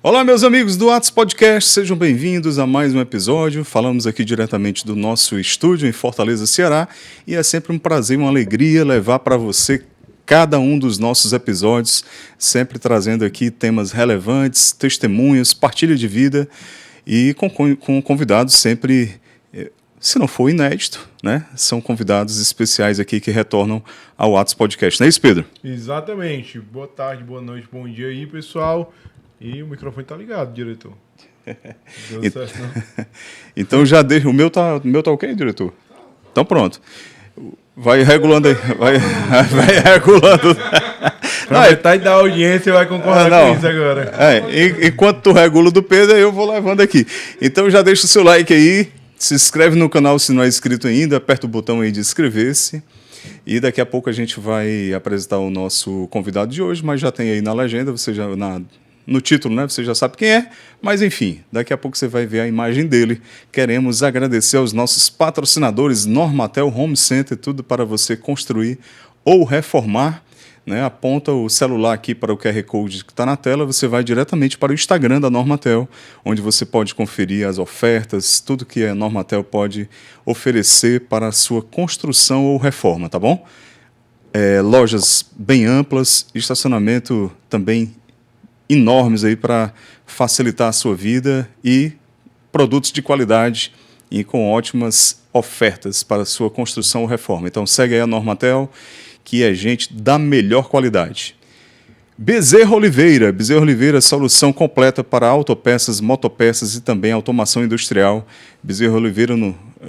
Olá, meus amigos do Atos Podcast, sejam bem-vindos a mais um episódio. Falamos aqui diretamente do nosso estúdio em Fortaleza, Ceará, e é sempre um prazer, uma alegria levar para você cada um dos nossos episódios, sempre trazendo aqui temas relevantes, testemunhos, partilha de vida e com convidados sempre, se não for inédito, né? São convidados especiais aqui que retornam ao Atos Podcast. Não é isso, Pedro? Exatamente. Boa tarde, boa noite, bom dia aí, pessoal. E o microfone tá ligado, diretor. Não deu certo, não. Então já deixa. O meu tá ok, diretor? Então pronto. Vai regulando aí. Vai regulando. A metade da audiência vai concordar com isso agora. Enquanto tu regula do Pedro, eu vou levando aqui. Então já deixa o seu like aí. Se inscreve no canal se não é inscrito ainda. Aperta o botão aí de inscrever-se. E daqui a pouco a gente vai apresentar o nosso convidado de hoje, mas já tem aí na legenda, você já no título, né? Você já sabe quem é, mas enfim, daqui a pouco você vai ver a imagem dele. Queremos agradecer aos nossos patrocinadores Normatel Home Center, tudo para você construir ou reformar, né? Aponta o celular aqui para o QR Code que está na tela, você vai diretamente para o Instagram da Normatel, onde você pode conferir as ofertas, tudo que a Normatel pode oferecer para a sua construção ou reforma, tá bom? Lojas bem amplas, estacionamento também enormes aí para facilitar a sua vida e produtos de qualidade e com ótimas ofertas para a sua construção ou reforma. Então segue aí a Normatel, que é gente da melhor qualidade. Bezerra Oliveira, solução completa para autopeças, motopeças e também automação industrial. Bezerra Oliveira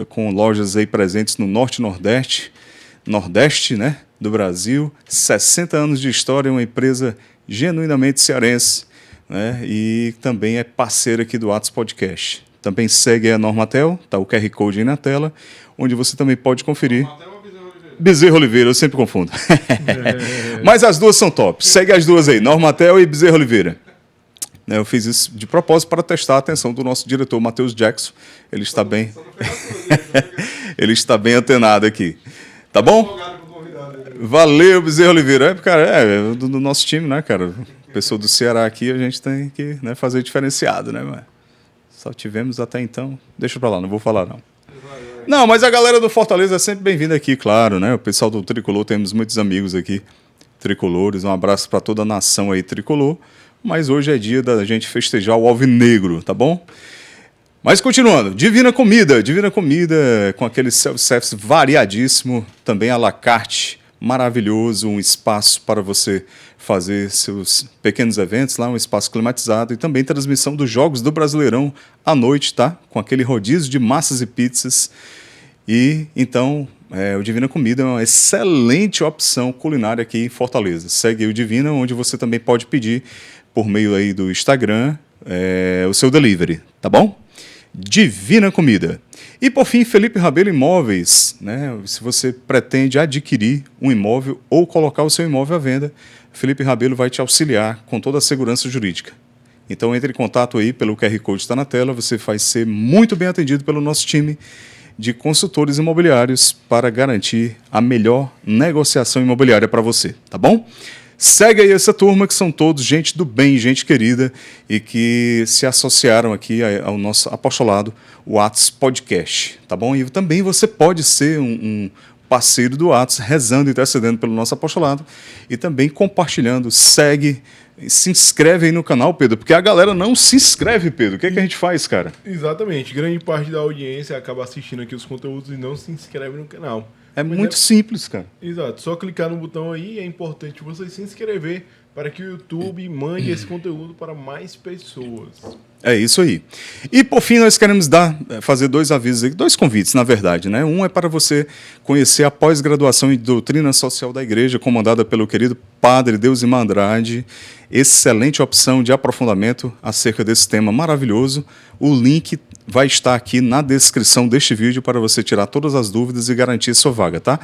com lojas aí presentes no Norte e Nordeste, né, do Brasil. 60 anos de história, uma empresa genuinamente cearense, né? E também é parceira aqui do Atos Podcast. Também segue a Normatel, tá o QR Code aí na tela, onde você também pode conferir. Normatel ou Bezerra Oliveira? Bezerra Oliveira, eu sempre confundo. Mas as duas são top. Segue as duas aí, Normatel e Bezerra Oliveira. Eu fiz isso de propósito para testar a atenção do nosso diretor, Matheus Jackson. Ele está bem... Ele está bem antenado aqui. Tá bom? Valeu, Bezerra Oliveira. Cara, do nosso time, né, cara? Pessoa do Ceará aqui, a gente tem que, né, fazer diferenciado, né, mano? Só tivemos até então. Deixa pra lá, não vou falar, não. Não, mas a galera do Fortaleza é sempre bem-vinda aqui, claro, né? O pessoal do Tricolor, temos muitos amigos aqui, tricolores. Um abraço pra toda a nação aí, tricolor. Mas hoje é dia da gente festejar o Alvinegro, tá bom? Mas continuando, Divina Comida com aquele self-service variadíssimo, também à la carte, maravilhoso, um espaço para você fazer seus pequenos eventos lá, um espaço climatizado e também transmissão dos Jogos do Brasileirão à noite, tá? Com aquele rodízio de massas e pizzas. E então, o Divina Comida é uma excelente opção culinária aqui em Fortaleza. Segue o Divina, onde você também pode pedir por meio aí do Instagram o seu delivery, tá bom? Divina Comida. E, por fim, Felipe Rabelo Imóveis, né? Se você pretende adquirir um imóvel ou colocar o seu imóvel à venda, Felipe Rabelo vai te auxiliar com toda a segurança jurídica. Então, entre em contato aí pelo QR Code que está na tela, você vai ser muito bem atendido pelo nosso time de consultores imobiliários para garantir a melhor negociação imobiliária para você, tá bom? Segue aí essa turma, que são todos gente do bem, gente querida, e que se associaram aqui ao nosso apostolado, o Atos Podcast, tá bom? E também você pode ser um parceiro do Atos, rezando e intercedendo pelo nosso apostolado, e também compartilhando. Segue, se inscreve aí no canal, Pedro, porque a galera não se inscreve, Pedro. O que é que a gente faz, cara? Exatamente, grande parte da audiência acaba assistindo aqui os conteúdos e não se inscreve no canal. Muito simples, cara. Exato, só clicar no botão aí, é importante você se inscrever para que o YouTube mande esse conteúdo para mais pessoas. É isso aí. E por fim nós queremos fazer dois avisos, dois convites na verdade, né? Um é para você conhecer a pós-graduação em Doutrina Social da Igreja, comandada pelo querido Padre Deusimar Andrade. Excelente opção de aprofundamento acerca desse tema maravilhoso. O link vai estar aqui na descrição deste vídeo para você tirar todas as dúvidas e garantir sua vaga, tá?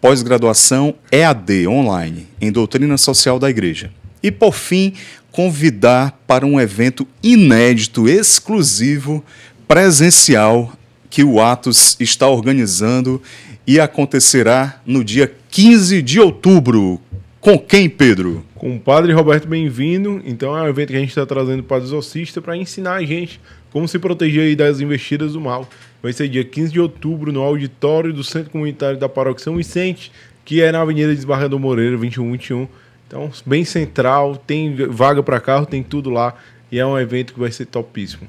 Pós-graduação EAD, online, em Doutrina Social da Igreja. E, por fim, convidar para um evento inédito, exclusivo, presencial, que o Atos está organizando e acontecerá no dia 15 de outubro. Com quem, Pedro? Com o Padre Roberto Bem-vindo. Então é um evento que a gente está trazendo para o exorcista para ensinar a gente como se proteger aí das investidas do mal. Vai ser dia 15 de outubro no auditório do Centro Comunitário da Paróquia São Vicente, que é na Avenida Desembargador Moreira, 2121. Então, bem central, tem vaga para carro, tem tudo lá. E é um evento que vai ser topíssimo.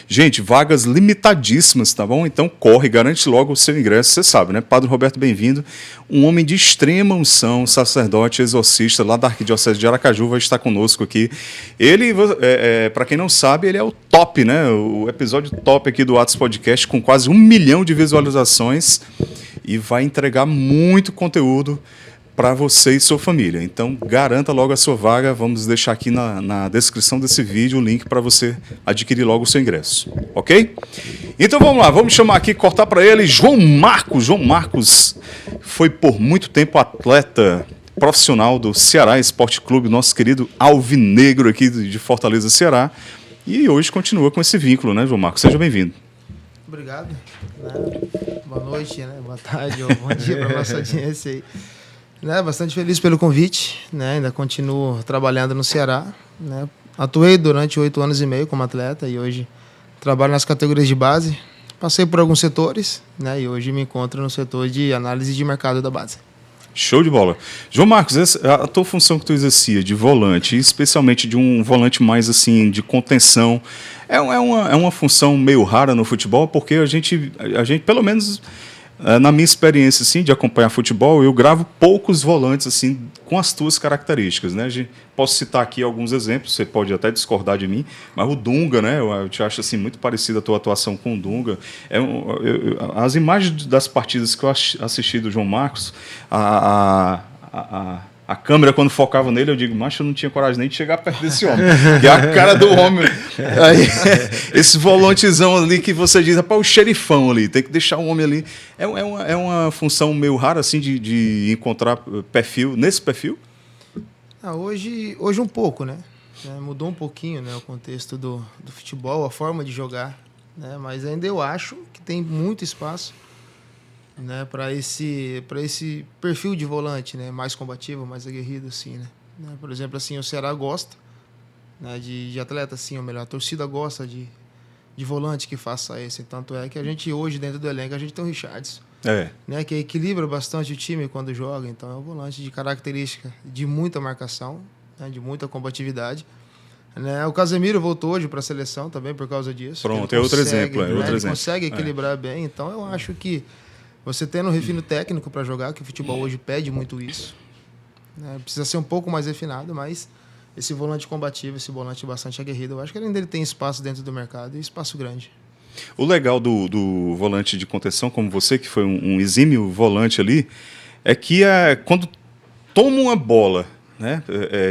Gente, vagas limitadíssimas, tá bom? Então corre, garante logo o seu ingresso, você sabe, né? Padre Roberto Bem-vindo, um homem de extrema unção, sacerdote, exorcista, lá da Arquidiocese de Aracaju, vai estar conosco aqui. Ele, para quem não sabe, ele é o top, né? O episódio top aqui do Atos Podcast, com quase 1 milhão de visualizações, e vai entregar muito conteúdo para você e sua família. Então, garanta logo a sua vaga. Vamos deixar aqui na descrição desse vídeo o link para você adquirir logo o seu ingresso. Ok? Então, vamos lá. Vamos chamar aqui, cortar para ele, João Marcos. João Marcos foi por muito tempo atleta profissional do Ceará Esporte Clube, nosso querido alvinegro aqui de Fortaleza, Ceará. E hoje continua com esse vínculo, né, João Marcos? Seja bem-vindo. Obrigado. Boa noite, né? Boa tarde ou bom dia para a nossa audiência aí. Bastante feliz pelo convite, né? Ainda continuo trabalhando no Ceará, né? Atuei durante 8 anos e meio como atleta e hoje trabalho nas categorias de base. Passei por alguns setores, né? E hoje me encontro no setor de análise de mercado da base. Show de bola. João Marcos, a tua função que tu exercia de volante, especialmente de um volante mais assim de contenção, é uma função meio rara no futebol, porque a gente pelo menos na minha experiência assim, de acompanhar futebol, eu gravo poucos volantes assim, com as tuas características. Né? Posso citar aqui alguns exemplos, você pode até discordar de mim, mas o Dunga, né? Eu te acho assim, muito parecida a tua atuação com o Dunga. As imagens das partidas que eu assisti do João Marcos, a câmera, quando focava nele, eu digo, macho, eu não tinha coragem nem de chegar perto desse homem. Que é a cara do homem. Aí, esse volantezão ali que você diz, rapaz, o xerifão ali, tem que deixar o homem ali. É uma função meio rara, assim, de encontrar perfil, nesse perfil? Hoje um pouco, né? Mudou um pouquinho, né, o contexto do futebol, a forma de jogar, né? Mas ainda eu acho que tem muito espaço, né, para esse perfil de volante, né, mais combativo, mais aguerrido, assim, né? Por exemplo, assim, o Ceará gosta, né, de atleta, assim, ou melhor, a torcida gosta de volante que faça esse. Tanto é que a gente hoje, dentro do elenco, a gente tem o Richarlison, né, que equilibra bastante o time quando joga. Então é um volante de característica de muita marcação, né, de muita combatividade. Né? O Casemiro voltou hoje para a seleção também por causa disso. Pronto, é outro exemplo. Ele consegue equilibrar bem. Então eu acho que você tendo um refino técnico para jogar, que o futebol hoje pede muito isso, né? Precisa ser um pouco mais refinado, mas esse volante combativo, esse volante bastante aguerrido, eu acho que ainda ele tem espaço dentro do mercado e espaço grande. O legal do volante de contenção, como você, que foi um exímio volante ali, é que quando toma uma bola, né,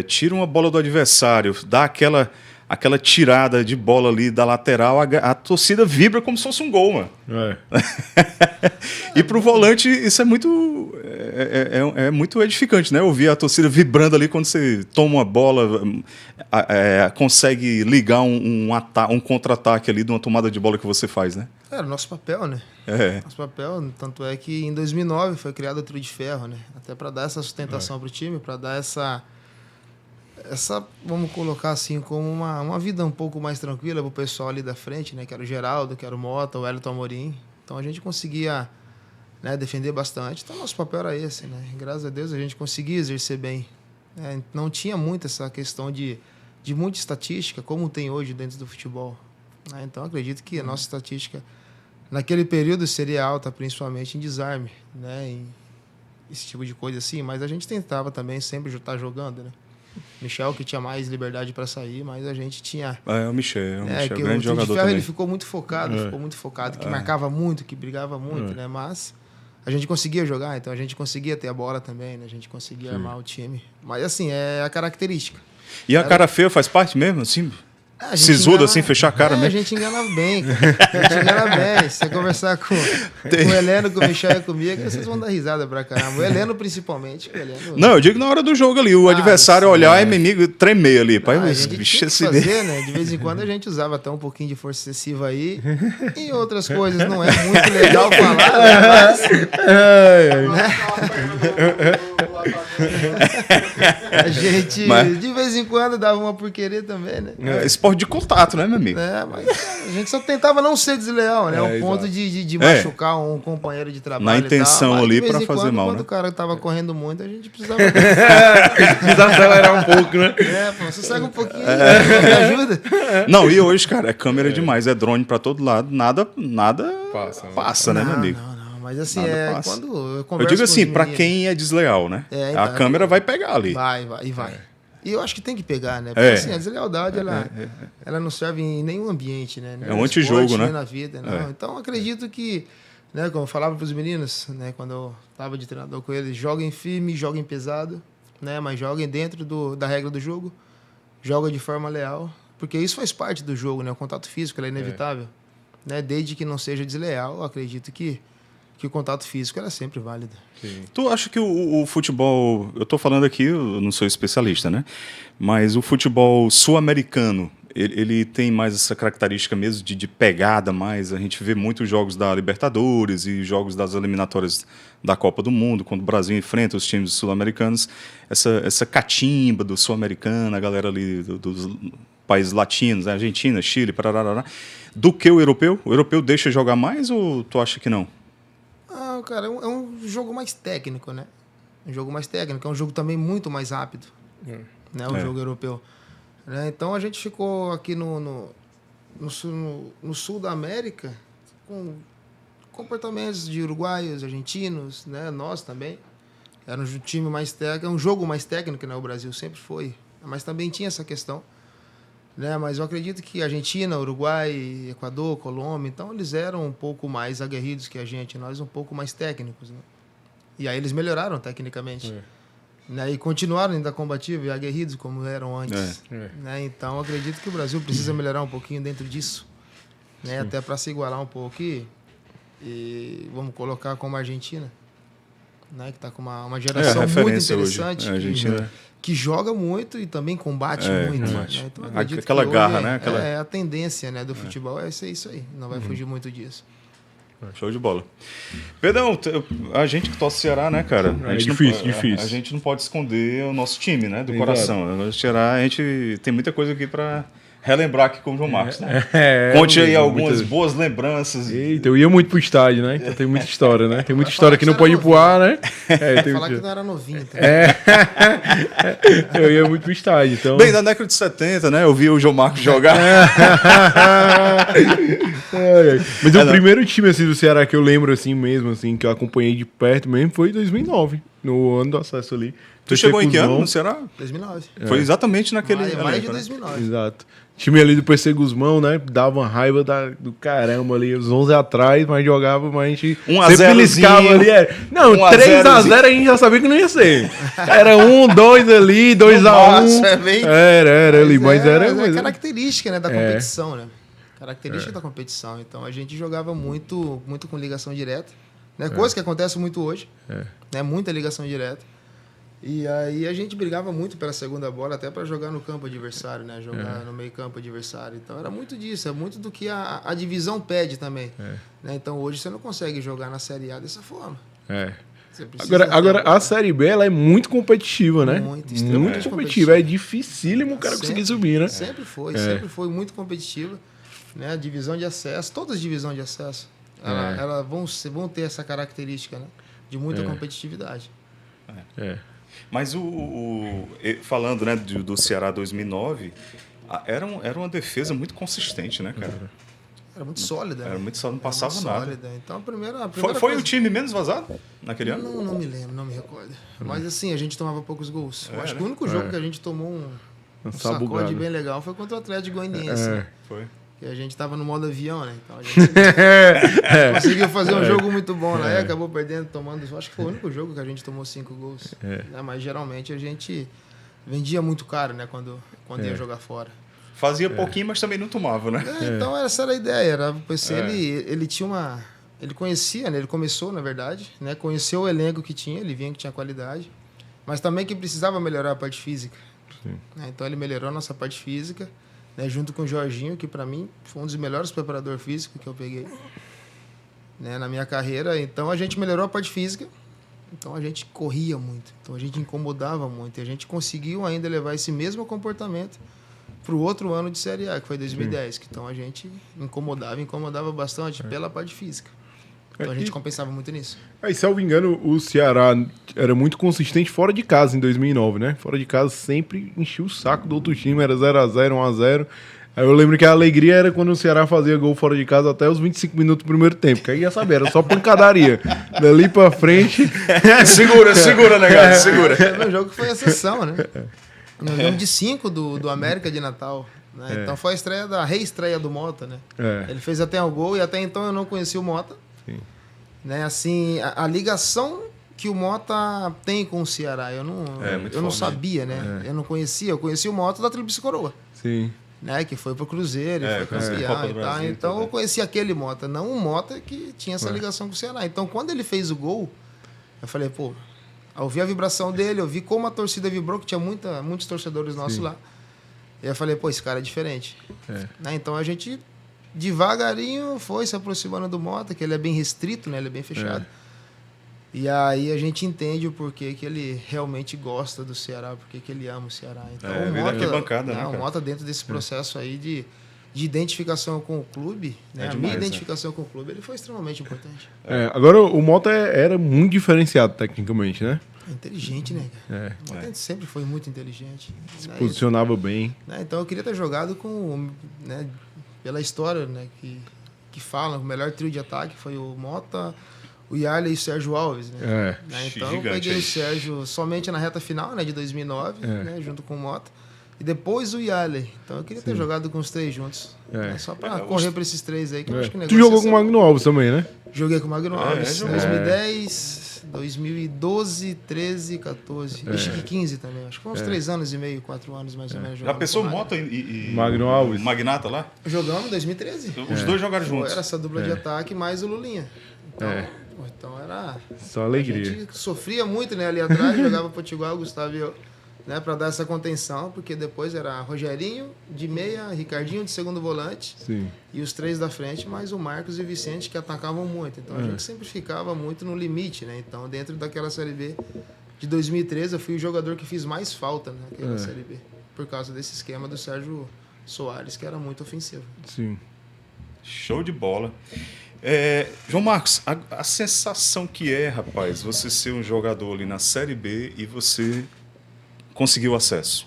tira uma bola do adversário, dá aquela tirada de bola ali da lateral, a torcida vibra como se fosse um gol, mano. E pro volante isso é muito edificante, né? Ouvir a torcida vibrando ali quando você toma uma bola, consegue ligar um contra-ataque ali de uma tomada de bola que você faz, né? Era o nosso papel, né? Nosso papel, tanto é que em 2009 foi criado o trio de ferro, né? Até para dar essa sustentação pro time, para dar essa, vamos colocar assim, como uma vida um pouco mais tranquila pro pessoal ali da frente, né? Que era o Geraldo, que era o Mota, o Wellington Amorim. Então a gente conseguia, né, defender bastante. Então nosso papel era esse, né? Graças a Deus a gente conseguia exercer bem. Não tinha muito essa questão de muita estatística, como tem hoje dentro do futebol. Então acredito que a nossa estatística naquele período seria alta, principalmente em desarme, né? Em esse tipo de coisa assim. Mas a gente tentava também sempre estar jogando, né? Michel, que tinha mais liberdade para sair, mas a gente tinha... o Michel, grande jogador Ferro, também. Ele ficou muito focado, que marcava muito, que brigava muito, né? Mas a gente conseguia jogar, então a gente conseguia ter a bola também, né? A gente conseguia armar o time. Mas assim, é a característica. E a cara feia faz parte mesmo, assim? Sisudo, assim, fechar a cara mesmo? A gente engana bem, cara. A gente engana bem. Se você conversar com o Heleno, com o Michel e comigo, vocês vão dar risada pra caramba. O Heleno, principalmente. Não, eu digo na hora do jogo ali, o adversário olhar e inimigo tremer ali. Pai, a gente tinha que fazer, né? De vez em quando a gente usava até um pouquinho de força excessiva aí. E outras coisas não é muito legal falar, né? Mas a gente, de vez em quando, dava uma por querer também, né? Esporte de contato, né, meu amigo? Mas a gente só tentava não ser desleal, né? Ao ponto de machucar um companheiro de trabalho. Na intenção tal, ali pra fazer mal, quando né? o cara tava correndo muito, a gente precisava... Precisa acelerar um pouco, né? Você segue um pouquinho, me ajuda. Não, e hoje, cara, é câmera demais, é drone pra todo lado, nada passa, né, meu amigo? Não. Mas assim, quando eu converso eu digo assim, com pra quem é desleal, né? Então, a câmera vai pegar ali. Vai. E eu acho que tem que pegar, né? Porque assim, a deslealdade, ela não serve em nenhum ambiente, né? É um antijogo, né? Nem na vida, não. Então, acredito que, né, como eu falava pros meninos, né, quando eu tava de treinador com eles, joguem firme, joguem pesado, né? Mas joguem dentro da regra do jogo, joguem de forma leal, porque isso faz parte do jogo, né? O contato físico, ele é inevitável, né? Desde que não seja desleal, eu acredito que o contato físico era sempre válido. Sim. Tu acha que o futebol... Eu estou falando aqui, eu não sou especialista, né? Mas o futebol sul-americano, ele tem mais essa característica mesmo de pegada mais. A gente vê muitos jogos da Libertadores e jogos das eliminatórias da Copa do Mundo, quando o Brasil enfrenta os times sul-americanos. Essa catimba do sul-americano, a galera ali dos países latinos, né? Argentina, Chile, parará, do que o europeu? O europeu deixa jogar mais ou tu acha que não? Cara, é um jogo mais técnico, né? Um jogo mais técnico, é um jogo também muito mais rápido, né? O jogo europeu. Né? Então a gente ficou aqui no sul da América com comportamentos de uruguaios, argentinos, né? Nós também. Era um time mais técnico, um jogo mais técnico, né? O Brasil sempre foi. Mas também tinha essa questão. Né? Mas eu acredito que Argentina, Uruguai, Equador, Colômbia, então eles eram um pouco mais aguerridos que a gente, nós um pouco mais técnicos. Né? E aí eles melhoraram tecnicamente. Né? E continuaram ainda combativos e aguerridos como eram antes. Né? Então eu acredito que o Brasil precisa melhorar um pouquinho dentro disso. Né? Até para se igualar um pouco. E vamos colocar como a Argentina. Né? Que está com uma geração muito interessante. Argentina. Que joga muito e também combate muito. Né? Então, aquela garra, né? A tendência, né, do futebol é ser isso aí. Não vai fugir muito disso. Show de bola. Pedrão, a gente que torce Ceará, né, cara? Difícil. A gente não pode esconder o nosso time, né? Do coração. O Ceará, a gente tem muita coisa aqui para relembrar aqui com o João Marcos, né? Conte aí algumas boas lembranças. Eita, eu ia muito pro estádio, né? Então tem muita história, né? Tem muita história que não pode ir pro ar, né? Falar que não era novinho. Tá? Eu ia muito pro estádio, então... Bem, da década de 70, né? Eu vi o João Marcos jogar. Mas o primeiro time assim, do Ceará que eu lembro assim mesmo, assim, que eu acompanhei de perto mesmo, foi em 2009, no ano do acesso ali. Tu chegou em que ano no Ceará? 2009. Foi exatamente naquele... Maio de 2009. Exato. Time ali do PC Guzmão, né? Dava uma raiva do caramba ali, os 11 atrás, mas jogava, mas a gente sempre beliscava ali. Não, 3-0 a gente já sabia que não ia ser. Era 1-2 ali, 2-1. Era ali, mas era... É característica, né, da competição, né? Característica da competição. Então a gente jogava muito com ligação direta, né? Coisa que acontece muito hoje, né? Muita ligação direta. E aí a gente brigava muito pela segunda bola, até para jogar no campo adversário, né? Jogar no meio campo adversário. Então era muito disso, é muito do que a divisão pede também. Né? Então hoje você não consegue jogar na Série A dessa forma. Agora a Série B ela é muito competitiva, né? Muito competitiva. É dificílimo o cara conseguir subir, né? Sempre foi muito competitiva. Né? A divisão de acesso, todas as divisões de acesso, elas vão ter essa característica, né? De muita competitividade. Mas falando, né, do Ceará 2009, era uma defesa muito consistente, né, cara? Era muito sólida. Era muito sólida, não passava nada. Sólida. Então, a primeira foi coisa... o time menos vazado naquele ano? Não me lembro, não me recordo. Mas assim, a gente tomava poucos gols. Eu acho que o único jogo que a gente tomou um sacode bem legal foi contra o Atlético Goianiense. Foi. Que a gente tava no modo avião, né? Então a gente conseguiu fazer um jogo muito bom lá. Acabou perdendo, tomando... Acho que foi o único jogo que a gente tomou 5 gols. Né? Mas geralmente a gente vendia muito caro, né? Quando ia jogar fora. Fazia pouquinho, mas também não tomava, né? Então essa era a ideia. Ele tinha uma... Ele conhecia, né? Ele começou, na verdade, né? Conheceu o elenco que tinha, ele via que tinha qualidade, mas também que precisava melhorar a parte física. Né? Então ele melhorou a nossa parte física, né? Junto com o Jorginho, que para mim foi um dos melhores preparadores físicos que eu peguei, né? Na minha carreira. Então a gente melhorou a parte física, então a gente corria muito, então a gente incomodava muito, e a gente conseguiu ainda levar esse mesmo comportamento para o outro ano de Série A, que foi 2010, que então a gente incomodava bastante pela parte física. Então a gente compensava muito nisso. Aí, se eu não me engano, o Ceará era muito consistente fora de casa em 2009, né? Fora de casa sempre enchia o saco do outro time, era 0x0, 1x0. Aí eu lembro que a alegria era quando o Ceará fazia gol fora de casa até os 25 minutos do primeiro tempo, que aí ia saber, era só pancadaria. Dali pra frente... segura, negado, segura. O jogo foi exceção, né? Nós ganhamos de 5 do América de Natal. Né? Então foi a reestreia do Mota, né? Ele fez até o gol e até então eu não conhecia o Mota. Sim. Né? Assim, a ligação que o Mota tem com o Ceará, eu não sabia, né? Eu não conhecia, eu conhecia o Mota da Tríplice Coroa. Sim. Né? Que foi pro Cruzeiro, foi campeão Copa do e tal. Brasil, Então também. eu conhecia aquele Mota, não o Mota que tinha essa ligação com o Ceará. Então quando ele fez o gol, eu falei, pô, eu vi a vibração dele, eu vi como a torcida vibrou, que tinha muitos torcedores nossos lá. E eu falei, pô, esse cara é diferente. Né? Então a gente devagarinho foi se aproximando do Mota, que ele é bem restrito, né? Ele é bem fechado. E aí a gente entende o porquê que ele realmente gosta do Ceará, porquê que ele ama o Ceará. Então o Mota, né, o Mota dentro desse processo aí de identificação com o clube, né? Demais, a minha identificação com o clube, ele foi extremamente importante. Agora, o Mota era muito diferenciado tecnicamente, né? É inteligente, né, cara? O Mota sempre foi muito inteligente. Se posicionava bem. Né? Então eu queria ter jogado com, né, pela história, né, que fala, o melhor trio de ataque foi o Mota, o Yarley e o Sérgio Alves, né? Então eu peguei o Sérgio somente na reta final, né, de 2009, né, junto com o Mota. E depois o Yarley. Então eu queria ter jogado com os três juntos. Né? Só pra correr pra esses três aí, que eu acho que o negócio... Tu jogou com o Magno Alves também, né? Joguei com o Magno Alves. 2010, 2012, 13, 14. Acho que 15 também. Acho que foi uns 3 anos e meio, 4 anos mais ou menos. Já pensou Mota e Magno Alves? Magnata lá? Jogamos em 2013. Os dois jogaram juntos. Era essa dupla de ataque mais o Lulinha. Então era... Só alegria. A gente sofria muito, né, ali atrás, jogava Potiguar, o Gustavo e eu, né, para dar essa contenção, porque depois era Rogerinho de meia, Ricardinho de segundo volante. Sim. E os três da frente, mais o Marcos e o Vicente, que atacavam muito. Então a gente sempre ficava muito no limite, né? Então dentro daquela Série B de 2013, eu fui o jogador que fiz mais falta naquela Série B, por causa desse esquema do Sérgio Soares, que era muito ofensivo. Sim. Show de bola. João Marcos, a sensação que rapaz, você ser um jogador ali na Série B e você conseguiu acesso.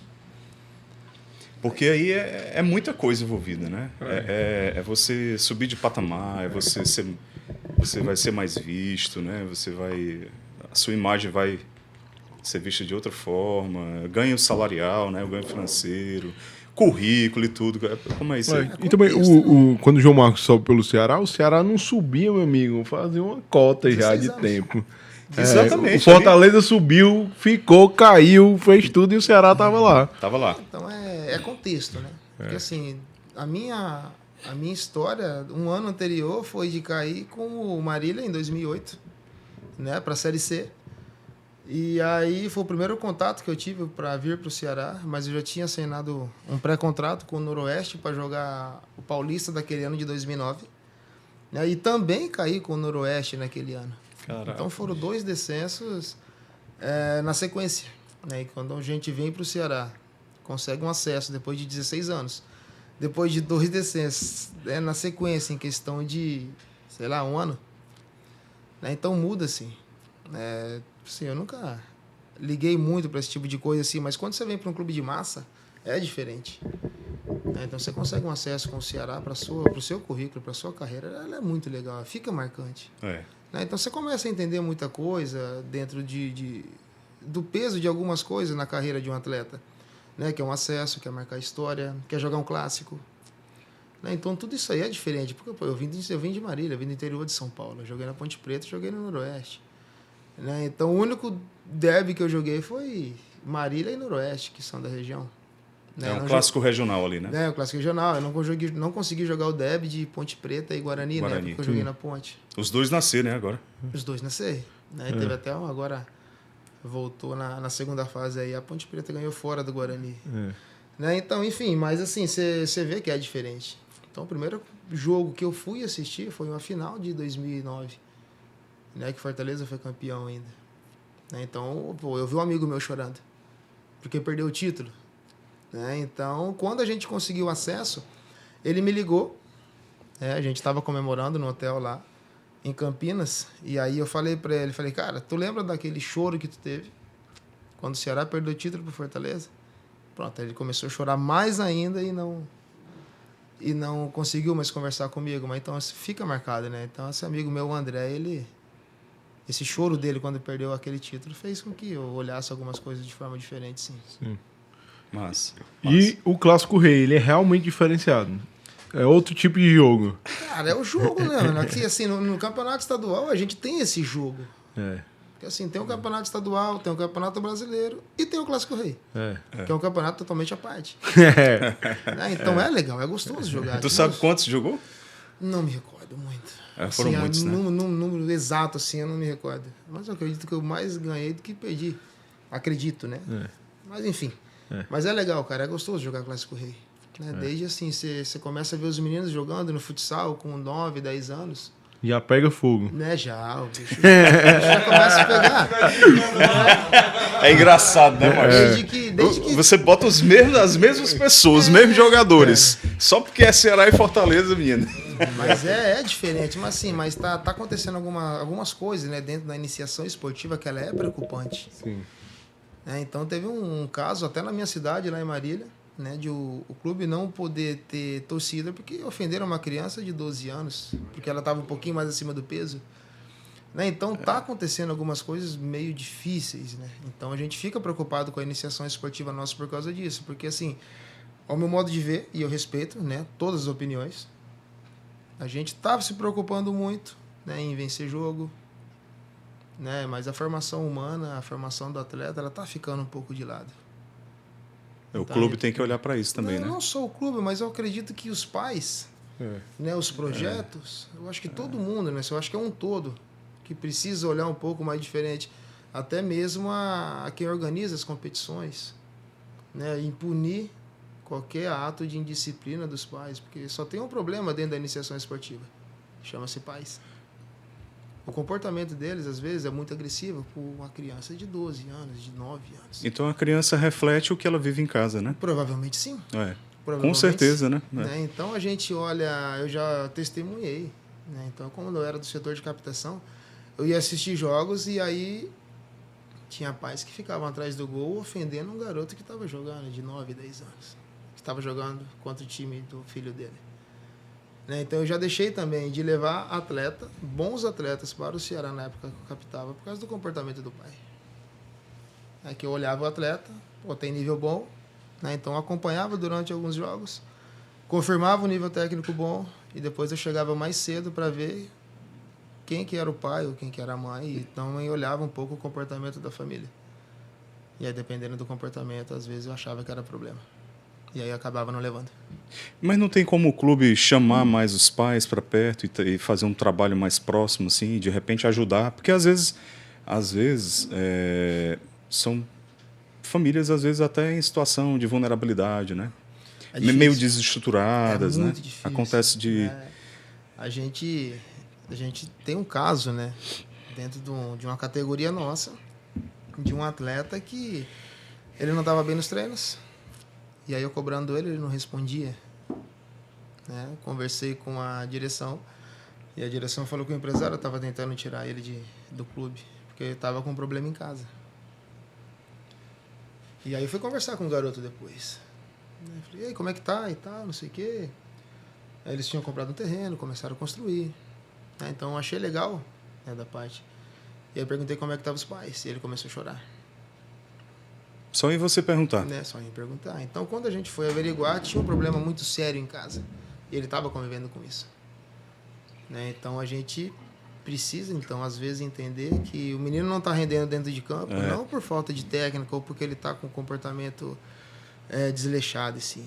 Porque aí é muita coisa envolvida, né? É você subir de patamar, você vai ser mais visto, né? A sua imagem vai ser vista de outra forma, ganho salarial, né? O ganho financeiro, currículo e tudo. Como é isso aí? E também, quando o João Marcos sobe pelo Ceará, o Ceará não subia, meu amigo, fazia uma cota já de tempo. Exatamente. O Fortaleza subiu, ficou, caiu, fez tudo e o Ceará tava lá. Tava lá. Então é contexto, né? Porque assim, a minha história, um ano anterior, foi de cair com o Marília em 2008, né, para a Série C. E aí foi o primeiro contato que eu tive para vir para o Ceará, mas eu já tinha assinado um pré-contrato com o Noroeste para jogar o Paulista daquele ano de 2009. Né, e também caí com o Noroeste naquele ano. Caraca. Então foram 2 descensos na sequência. Né? E quando a gente vem para o Ceará, consegue um acesso depois de 16 anos, depois de 2 descensos na sequência, em questão de, sei lá, 1 ano. Né? Então muda, assim. Assim, eu nunca liguei muito para esse tipo de coisa, assim, mas quando você vem para um clube de massa, é diferente. Né? Então você consegue um acesso com o Ceará para o seu currículo, para a sua carreira, ela é muito legal, fica marcante. Né? Então você começa a entender muita coisa dentro do peso de algumas coisas na carreira de um atleta. Né? Que é um acesso, quer marcar história, quer jogar um clássico. Né? Então tudo isso aí é diferente, porque pô, eu vim de Marília, eu vim do interior de São Paulo, eu joguei na Ponte Preta, joguei no Noroeste. Né? Então o único derby que eu joguei foi Marília e Noroeste, que são da região. Né? É um clássico regional ali, né? É, o clássico regional. Eu não consegui jogar o derby de Ponte Preta e Guarani, né? Porque eu joguei na Ponte. Os dois nasceram, né, agora? Os dois nasceram. Né? Teve até agora... Voltou na segunda fase aí. A Ponte Preta ganhou fora do Guarani. Né? Então, enfim, mas assim, você vê que é diferente. Então, o primeiro jogo que eu fui assistir foi uma final de 2009. Né? Que Fortaleza foi campeão ainda. Né? Então, pô, eu vi um amigo meu chorando. Porque perdeu o título. Né? Então, quando a gente conseguiu acesso, ele me ligou. Né? A gente estava comemorando no hotel lá, em Campinas. E aí eu falei para ele, falei, cara, tu lembra daquele choro que tu teve? Quando o Ceará perdeu o título pro Fortaleza? Pronto, aí ele começou a chorar mais ainda e não conseguiu mais conversar comigo. Mas então, isso fica marcado, né? Então, esse amigo meu, o André, esse choro dele quando perdeu aquele título fez com que eu olhasse algumas coisas de forma diferente, sim. Mas. E o Clássico Rei, ele é realmente diferenciado. É outro tipo de jogo. Cara, é o jogo, né, mano? Aqui, assim, no campeonato estadual a gente tem esse jogo. Porque assim, tem o campeonato estadual, tem o campeonato brasileiro e tem o Clássico Rei. Que é um campeonato totalmente à parte. Né? Então é legal, é gostoso jogar. Tu sabe quantos jogou? Não me recordo muito. Foram assim, muitos, né? Número exato, assim, eu não me recordo. Mas eu acredito que eu mais ganhei do que perdi. Acredito, né? Mas enfim. Mas é legal, cara. É gostoso jogar Clássico Rei. Né? Desde assim, você começa a ver os meninos jogando no futsal com 9, 10 anos. Já pega fogo. Né, o bicho já começa a pegar. É engraçado, né, Macho? Desde que... Você bota as mesmas pessoas, os mesmos jogadores. Só porque é Ceará e Fortaleza, menino. Mas é diferente. Mas assim, tá acontecendo algumas coisas, né, dentro da iniciação esportiva que ela é preocupante. Sim. Então teve um caso até na minha cidade, lá em Marília, né, de o clube não poder ter torcida porque ofenderam uma criança de 12 anos, porque ela estava um pouquinho mais acima do peso. Né? Então tá acontecendo algumas coisas meio difíceis. Né? Então a gente fica preocupado com a iniciação esportiva nossa por causa disso, porque assim, ao meu modo de ver, e eu respeito, né, todas as opiniões, a gente estava se preocupando muito, né, em vencer jogo, né, mas a formação humana, a formação do atleta, ela tá ficando um pouco de lado. O clube tem que olhar para isso também, né? Não só o clube, mas eu acredito que os pais, né, os projetos, eu acho que todo mundo, né, eu acho que é um todo que precisa olhar um pouco mais diferente, até mesmo a quem organiza as competições, né, impunir qualquer ato de indisciplina dos pais, porque só tem um problema dentro da iniciação esportiva, chama-se pais. O comportamento deles, às vezes, é muito agressivo por uma criança de 12 anos, de 9 anos. Então a criança reflete o que ela vive em casa, né? Provavelmente sim. Com certeza, né? Então a gente olha, eu já testemunhei. Né? Então, como eu era do setor de captação, eu ia assistir jogos e aí tinha pais que ficavam atrás do gol ofendendo um garoto que estava jogando de 9, 10 anos. Que estava jogando contra o time do filho dele. Né? Então eu já deixei também de levar bons atletas para o Ceará na época que eu captava, por causa do comportamento do pai. É que eu olhava o atleta, tem nível bom, né? Então eu acompanhava durante alguns jogos, confirmava o nível técnico bom e depois eu chegava mais cedo para ver quem que era o pai ou quem que era a mãe. Então eu olhava um pouco o comportamento da família. E aí, dependendo do comportamento, às vezes eu achava que era problema. E aí eu acabava não levando. Mas não tem como o clube chamar mais os pais para perto e fazer um trabalho mais próximo, assim, e de repente ajudar? Porque às vezes são famílias, às vezes, até em situação de vulnerabilidade, né? Meio desestruturadas, né? Difícil. Acontece de... A gente tem um caso, né? Dentro de uma categoria nossa, de um atleta que ele não estava bem nos treinos. E aí eu cobrando ele não respondia. Né? Conversei com a direção e a direção falou que o empresário estava tentando tirar ele do clube, porque ele estava com um problema em casa. E aí eu fui conversar com o garoto depois. Eu falei, e aí, como é que tá e tal, não sei o quê. Aí eles tinham comprado um terreno, começaram a construir. Então eu achei legal, né, da parte. E aí eu perguntei como é que estavam os pais, e ele começou a chorar. Só em você perguntar. Né, só em perguntar. Então, quando a gente foi averiguar, tinha um problema muito sério em casa. E ele estava convivendo com isso. Né, então, a gente precisa, então, às vezes, entender que o menino não está rendendo dentro de campo, não por falta de técnica ou porque ele está com um comportamento desleixado, assim.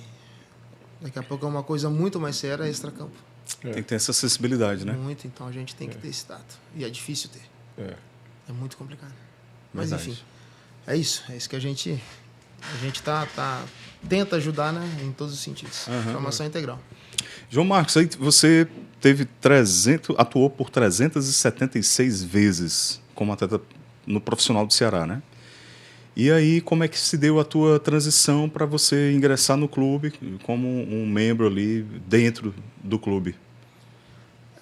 Daqui a pouco é uma coisa muito mais séria extra-campo. Tem que ter essa acessibilidade, né? Muito, então a gente tem que ter esse tato. E é difícil ter. É muito complicado. Mas Verdade. enfim, é isso que a gente tenta ajudar, né, em todos os sentidos. Formação integral. João Marcos, aí você atuou por 376 vezes como atleta no profissional do Ceará, né? E aí, como é que se deu a tua transição para você ingressar no clube como um membro ali dentro do clube?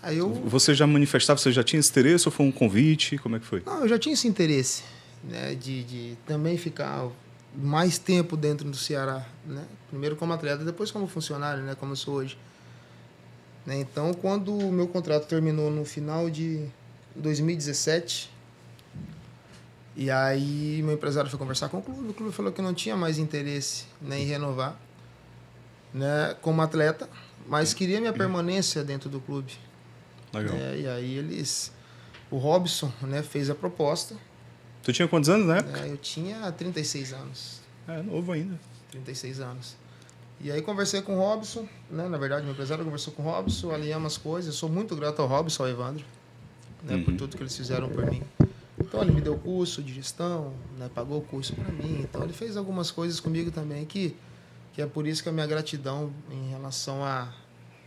Aí eu Você já manifestava, você já tinha esse interesse ou foi um convite? Como é que foi? Não, eu já tinha esse interesse, né, de também ficar mais tempo dentro do Ceará, né? Primeiro como atleta, depois como funcionário, né, como eu sou hoje. Né? Então, quando o meu contrato terminou no final de 2017, e aí meu empresário foi conversar com o clube falou que não tinha mais interesse, né, em renovar, né, como atleta, mas queria minha permanência dentro do clube. Legal. E aí o Robson, né, fez a proposta. Tu tinha quantos anos na época? Eu tinha 36 anos. Novo ainda. 36 anos. E aí conversei com o Robson, né? Na verdade, meu empresário conversou com o Robson, alinhamos as coisas. Eu sou muito grato ao Robson, ao Evandro, né? Por tudo que eles fizeram por mim. Então ele me deu curso de gestão, né? Pagou o curso para mim. Então ele fez algumas coisas comigo também que é por isso que a minha gratidão em relação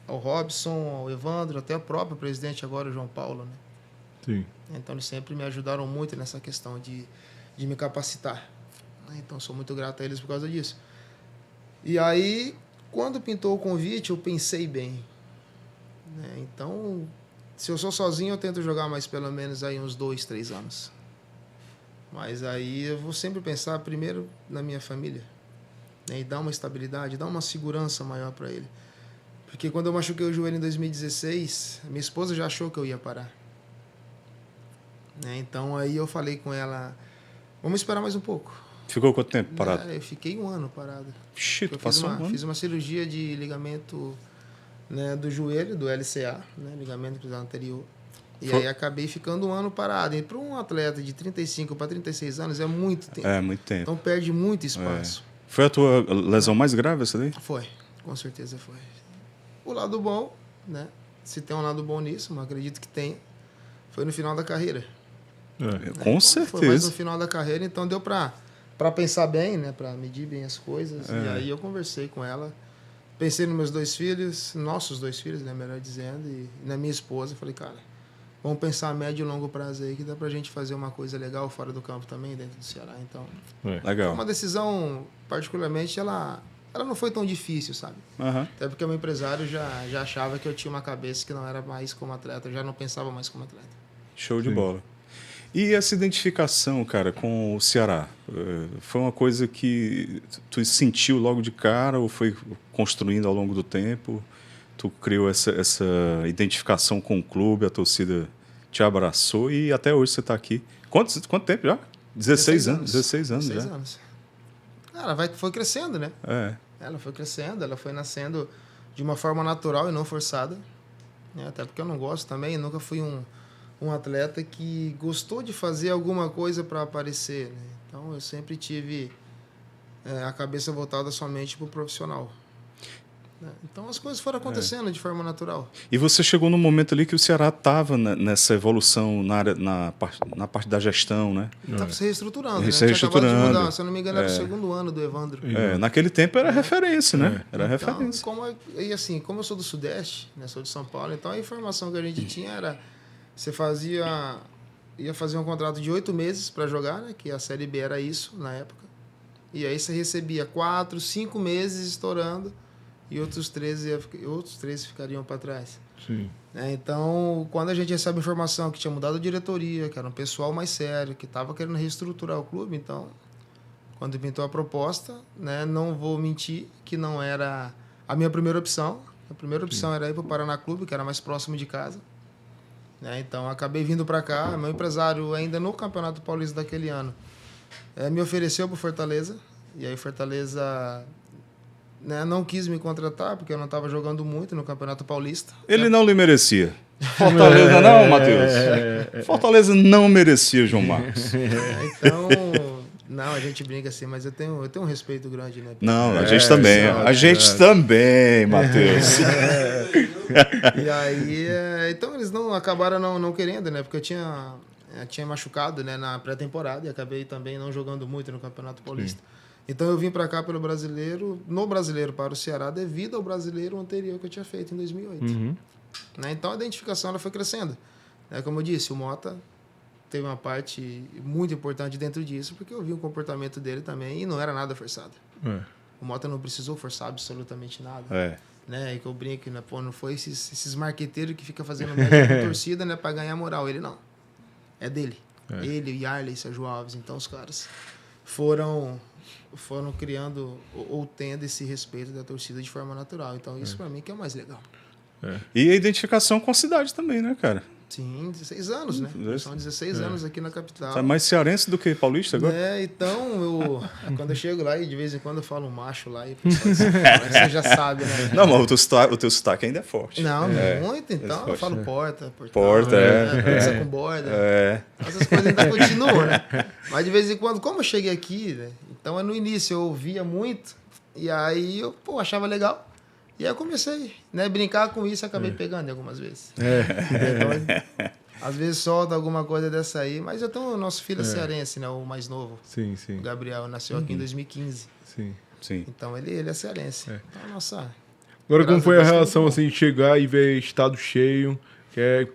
ao Robson, ao Evandro, até o próprio presidente agora, o João Paulo, né? Sim. Então eles sempre me ajudaram muito nessa questão de me capacitar. Então sou muito grato a eles por causa disso. E aí, quando pintou o convite, eu pensei bem. Né? Então, se eu sou sozinho, eu tento jogar mais pelo menos aí uns 2, 3 anos. Mas aí eu vou sempre pensar primeiro na minha família. Né? E dar uma estabilidade, dar uma segurança maior para ele. Porque quando eu machuquei o joelho em 2016, minha esposa já achou que eu ia parar. Né? Então aí eu falei com ela, vamos esperar mais um pouco. Ficou quanto tempo parado? Eu fiquei 1 ano parado. Tu passou um ano? Fiz uma cirurgia de ligamento, né, do joelho, do LCA, né, ligamento cruzado anterior. E aí acabei ficando 1 ano parado. E para um atleta de 35 para 36 anos é muito tempo. É, muito tempo. Então perde muito espaço. Foi a tua lesão mais grave essa daí? Foi, com certeza foi. O lado bom, né? Se tem um lado bom nisso, mas acredito que tem, foi no final da carreira. Com certeza. Foi mais no final da carreira, então deu para pensar bem, né? Para medir bem as coisas. E aí eu conversei com ela. Pensei nos meus 2 filhos, nossos 2 filhos, né? Melhor dizendo, e na minha esposa. Falei, cara, vamos pensar a médio e longo prazo aí, que dá pra gente fazer uma coisa legal fora do campo também, dentro do Ceará. Então, legal. Uma decisão, particularmente, ela não foi tão difícil, sabe? Até porque o meu empresário já achava que eu tinha uma cabeça que não era mais como atleta, eu já não pensava mais como atleta. Show de bola. E essa identificação, cara, com o Ceará, foi uma coisa que tu sentiu logo de cara ou foi construindo ao longo do tempo? Tu criou essa identificação com o clube, a torcida te abraçou e até hoje você está aqui. Quanto tempo já? 16 anos. 16 anos 16 já. anos. Cara, foi crescendo, né? É. Ela foi crescendo, ela foi nascendo de uma forma natural e não forçada. Né? Até porque eu não gosto também, nunca fui um atleta que gostou de fazer alguma coisa para aparecer. Né? Então, eu sempre tive a cabeça voltada somente para o profissional. Né? Então, as coisas foram acontecendo de forma natural. E você chegou num momento ali que o Ceará estava nessa evolução na parte da gestão, né? Estava se reestruturando. Se né? Tinha reestruturando. acabado de mudar, se eu não me engano, era o 2º ano do Evandro. Naquele tempo era referência, né? Era Então, referência. como eu sou do Sudeste, né? Sou de São Paulo, então a informação que a gente tinha era... Você ia fazer um contrato de 8 meses para jogar, né? Que a Série B era isso na época. E aí você recebia 4, 5 meses estourando e outros 13 ficariam para trás. Sim. Então, quando a gente recebe informação que tinha mudado a diretoria, que era um pessoal mais sério, que estava querendo reestruturar o clube, então, quando pintou a proposta, né? Não vou mentir que não era a minha primeira opção. A primeira opção era ir para o Paraná Clube, que era mais próximo de casa. Então, acabei vindo para cá. Meu empresário, ainda no Campeonato Paulista daquele ano, me ofereceu para o Fortaleza. E aí, o Fortaleza, né, não quis me contratar, porque eu não estava jogando muito no Campeonato Paulista. Ele não lhe merecia. Fortaleza não, Matheus. Fortaleza não merecia João Marcos. Então, Não, a gente brinca assim, mas eu tenho um respeito grande, né? Não, a gente também. A gente também, Matheus. E aí, então eles acabaram não querendo, né? Porque eu tinha machucado, né, na pré-temporada e acabei também não jogando muito no Campeonato Paulista. Então eu vim para cá pelo brasileiro, no brasileiro para o Ceará, devido ao brasileiro anterior que eu tinha feito em 2008. Né? Então a identificação ela foi crescendo. Como eu disse, o Mota teve uma parte muito importante dentro disso, porque eu vi o comportamento dele também e não era nada forçado. O Mota não precisou forçar absolutamente nada. Né? E que eu brinco, né? Pô, não foi esses marqueteiros que ficam fazendo média com torcida, né, para ganhar moral. Ele não. É dele. Ele, o Yarley, Sérgio Alves. Então os caras foram criando ou tendo esse respeito da torcida de forma natural. Então isso para mim que é o mais legal. E a identificação com a cidade também, né, cara? Sim, 16 anos, né? São 16 anos aqui na capital. Você é mais cearense do que paulista agora? Então, quando eu chego lá e de vez em quando eu falo macho lá, e o pessoal diz, você já sabe, né? Não, mas o teu sotaque ainda é forte. Não, muito, então eu falo porta, porta, pizza com borda. Essas coisas ainda continuam, né? Mas de vez em quando, como eu cheguei aqui, né? Então no início eu ouvia muito, e aí eu achava legal. E aí eu comecei, né, brincar com isso e acabei pegando algumas vezes. Então, às vezes solta alguma coisa dessa aí, mas eu tenho o nosso filho cearense, né, o mais novo. Sim. O Gabriel nasceu aqui em 2015. Sim. Então ele é cearense. Então, nossa. Agora, como foi a relação assim, de chegar e ver estado cheio?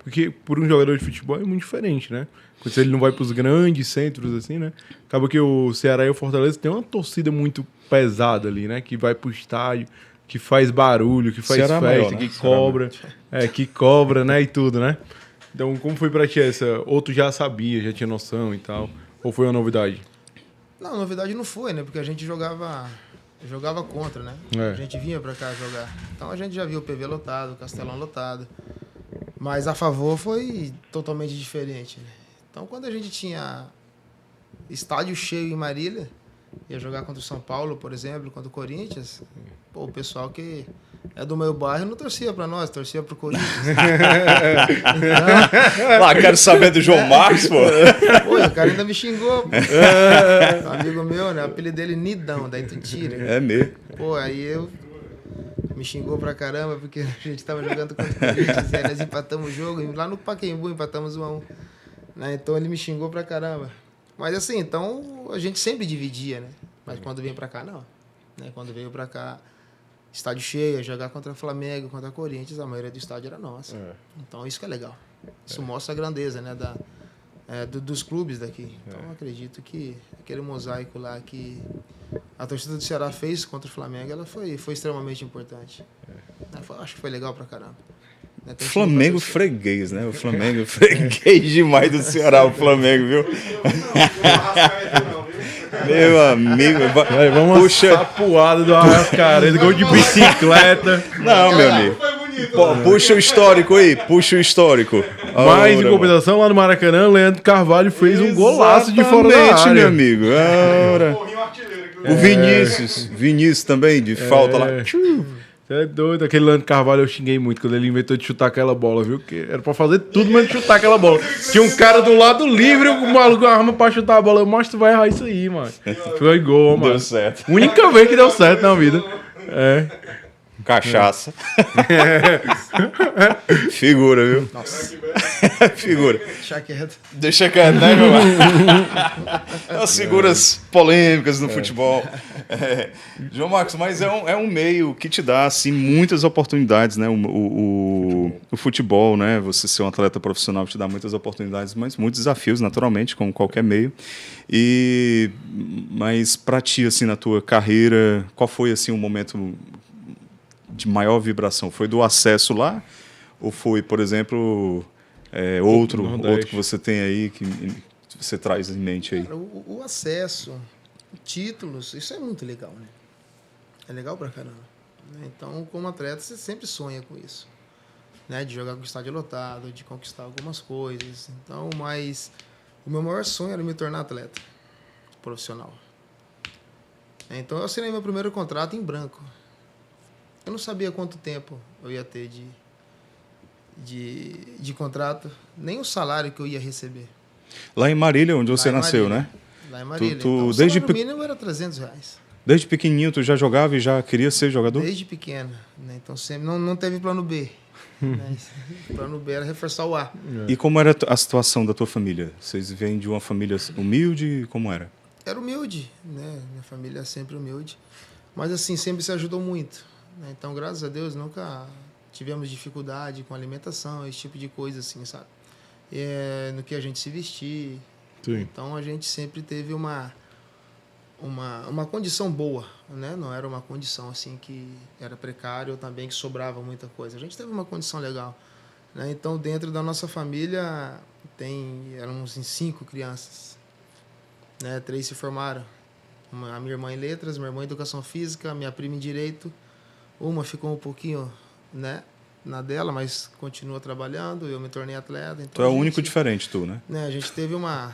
Porque por um jogador de futebol é muito diferente, né? Quando ele não vai para os grandes centros, assim, né? Acaba que o Ceará e o Fortaleza tem uma torcida muito pesada ali, né? Que vai pro estádio, que faz barulho, que faz Ceará festa, maior, né? que cobra, que cobra, né? E tudo, né? Então, como foi pra ti essa? Ou tu já sabia, já tinha noção e tal? Ou foi uma novidade? Não, novidade não foi, né? Porque a gente jogava contra, né? A gente vinha pra cá jogar. Então a gente já viu o PV lotado, o Castelão lotado. Mas a favor foi totalmente diferente, né? Então quando a gente tinha estádio cheio em Marília, ia jogar contra o São Paulo, por exemplo, contra o Corinthians, o pessoal que é do meu bairro não torcia pra nós, torcia pro Corinthians. Lá, quero saber do João Marcos, pô. O cara ainda me xingou, pô. Um amigo meu, né? O apelido dele Nidão, daí tu tira. É mesmo. Aí me xingou pra caramba, porque a gente tava jogando contra o Corinthians, aí nós empatamos o jogo, lá no Pacaembu empatamos 1-1. Né? Então ele me xingou pra caramba. Mas assim, então a gente sempre dividia, né? Mas quando veio pra cá, não. Né? Quando veio pra cá, estádio cheio, jogar contra o Flamengo, contra o Corinthians, a maioria do estádio era nossa. Então isso que é legal. Isso mostra a grandeza, né? Dos clubes daqui. Então eu acredito que aquele mosaico lá que a torcida do Ceará fez contra o Flamengo, ela foi extremamente importante. Acho que foi legal pra caramba. Flamengo freguês, né? O Flamengo freguês demais do Ceará, o Flamengo, viu? Meu amigo, vamos puxa sapuada do Arrascaeta, gol de bicicleta. Não, meu amigo. Puxa o histórico aí, puxa o histórico. Mas em compensação, lá no Maracanã, Leandro Carvalho fez um golaço de fora da área. Meu amigo. O Vinícius também, de falta lá. Você é doido, aquele Leandro Carvalho eu xinguei muito quando ele inventou de chutar aquela bola, viu? Que era pra fazer tudo, menos chutar aquela bola. Tinha um cara do lado livre, o maluco arma pra chutar a bola. Eu, mas tu vai errar isso aí, mano. Foi gol, mano. Deu certo. Única vez que deu certo na vida. Cachaça. Figura, viu? Nossa. Figura. Deixa quieto, né, meu irmão? As figuras polêmicas no futebol. João Marcos, mas é um meio que te dá assim, muitas oportunidades, né? O futebol, né? Você ser um atleta profissional te dá muitas oportunidades, mas muitos desafios, naturalmente, como qualquer meio. Mas para ti, assim, na tua carreira, qual foi assim, um momento de maior vibração? Foi do acesso lá? Ou foi, por exemplo, outro que você tem aí, que você traz em mente aí? Cara, o acesso, títulos, isso é muito legal, né? É legal pra caramba. Então, como atleta, você sempre sonha com isso. Né? De jogar com o estádio lotado, de conquistar algumas coisas. Então, mas o meu maior sonho era me tornar atleta profissional. Então, eu assinei meu primeiro contrato em branco. Eu não sabia quanto tempo eu ia ter de contrato, nem o salário que eu ia receber. Lá em Marília, onde você nasceu, né? Lá em Marília. Tu Então, o desde salário mínimo era R$300. Desde pequenininho tu já jogava e já queria ser jogador? Desde pequeno. Né? Então sempre não teve plano B. Né? O plano B era reforçar o A. E como era a situação da tua família? Vocês vêm de uma família humilde? Como era? Era humilde, né? Minha família é sempre humilde. Mas assim, sempre se ajudou muito. Né? Então, graças a Deus, nunca tivemos dificuldade com alimentação, esse tipo de coisa assim, sabe? No que a gente se vestir. Sim. Então, a gente sempre teve uma condição boa, né? Não era uma condição assim que era precária ou também que sobrava muita coisa. A gente teve uma condição legal, né? Então, dentro da nossa família, éramos em 5 crianças, né? 3 se formaram. A minha irmã em letras, minha irmã em educação física, minha prima em direito. Uma ficou um pouquinho, né, na dela, mas continua trabalhando. Eu me tornei atleta. Então Tu é o único diferente, tu, né? A gente teve uma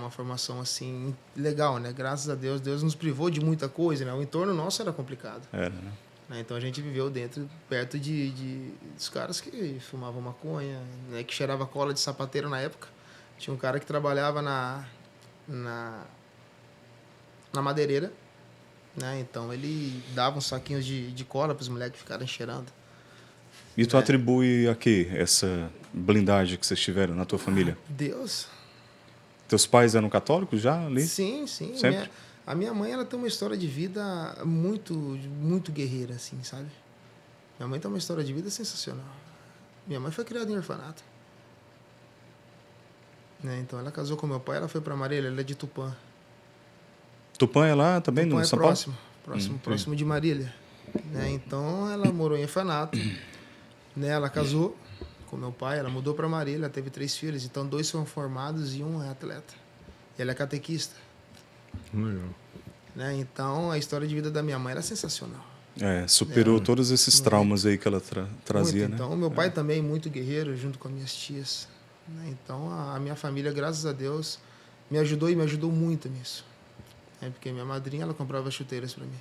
formação assim legal, né? Graças a Deus, Deus nos privou de muita coisa, né? O entorno nosso era complicado. Era, né? Então a gente viveu perto dos caras que fumavam maconha, né? Que cheirava cola de sapateiro na época. Tinha um cara que trabalhava na madeireira, né? Então ele dava uns saquinhos de cola para os moleques ficarem cheirando. E tu atribui a quê essa blindagem que vocês tiveram na tua família? Deus. Teus pais eram católicos já ali? Sim. Sempre? A minha mãe, ela tem uma história de vida muito, muito guerreira, assim, sabe? Minha mãe tem uma história de vida sensacional. Minha mãe foi criada em orfanato. Né? Então ela casou com meu pai, ela foi para Marília, ela é de Tupã. Tupã é lá também, Tupã no é São Paulo? próximo de Marília. Né? Então ela morou em orfanato. Né? Ela casou com meu pai, ela mudou para Marília, teve 3 filhos. Então 2 foram formados e 1 é atleta. E ela é catequista. Legal. Né? Então a história de vida da minha mãe era sensacional. Superou todos esses traumas aí que ela trazia, muito. né? Então, meu pai também muito guerreiro, junto com as minhas tias. Né? Então, a minha família, graças a Deus, me ajudou e me ajudou muito nisso. Porque minha madrinha, ela comprava chuteiras para mim.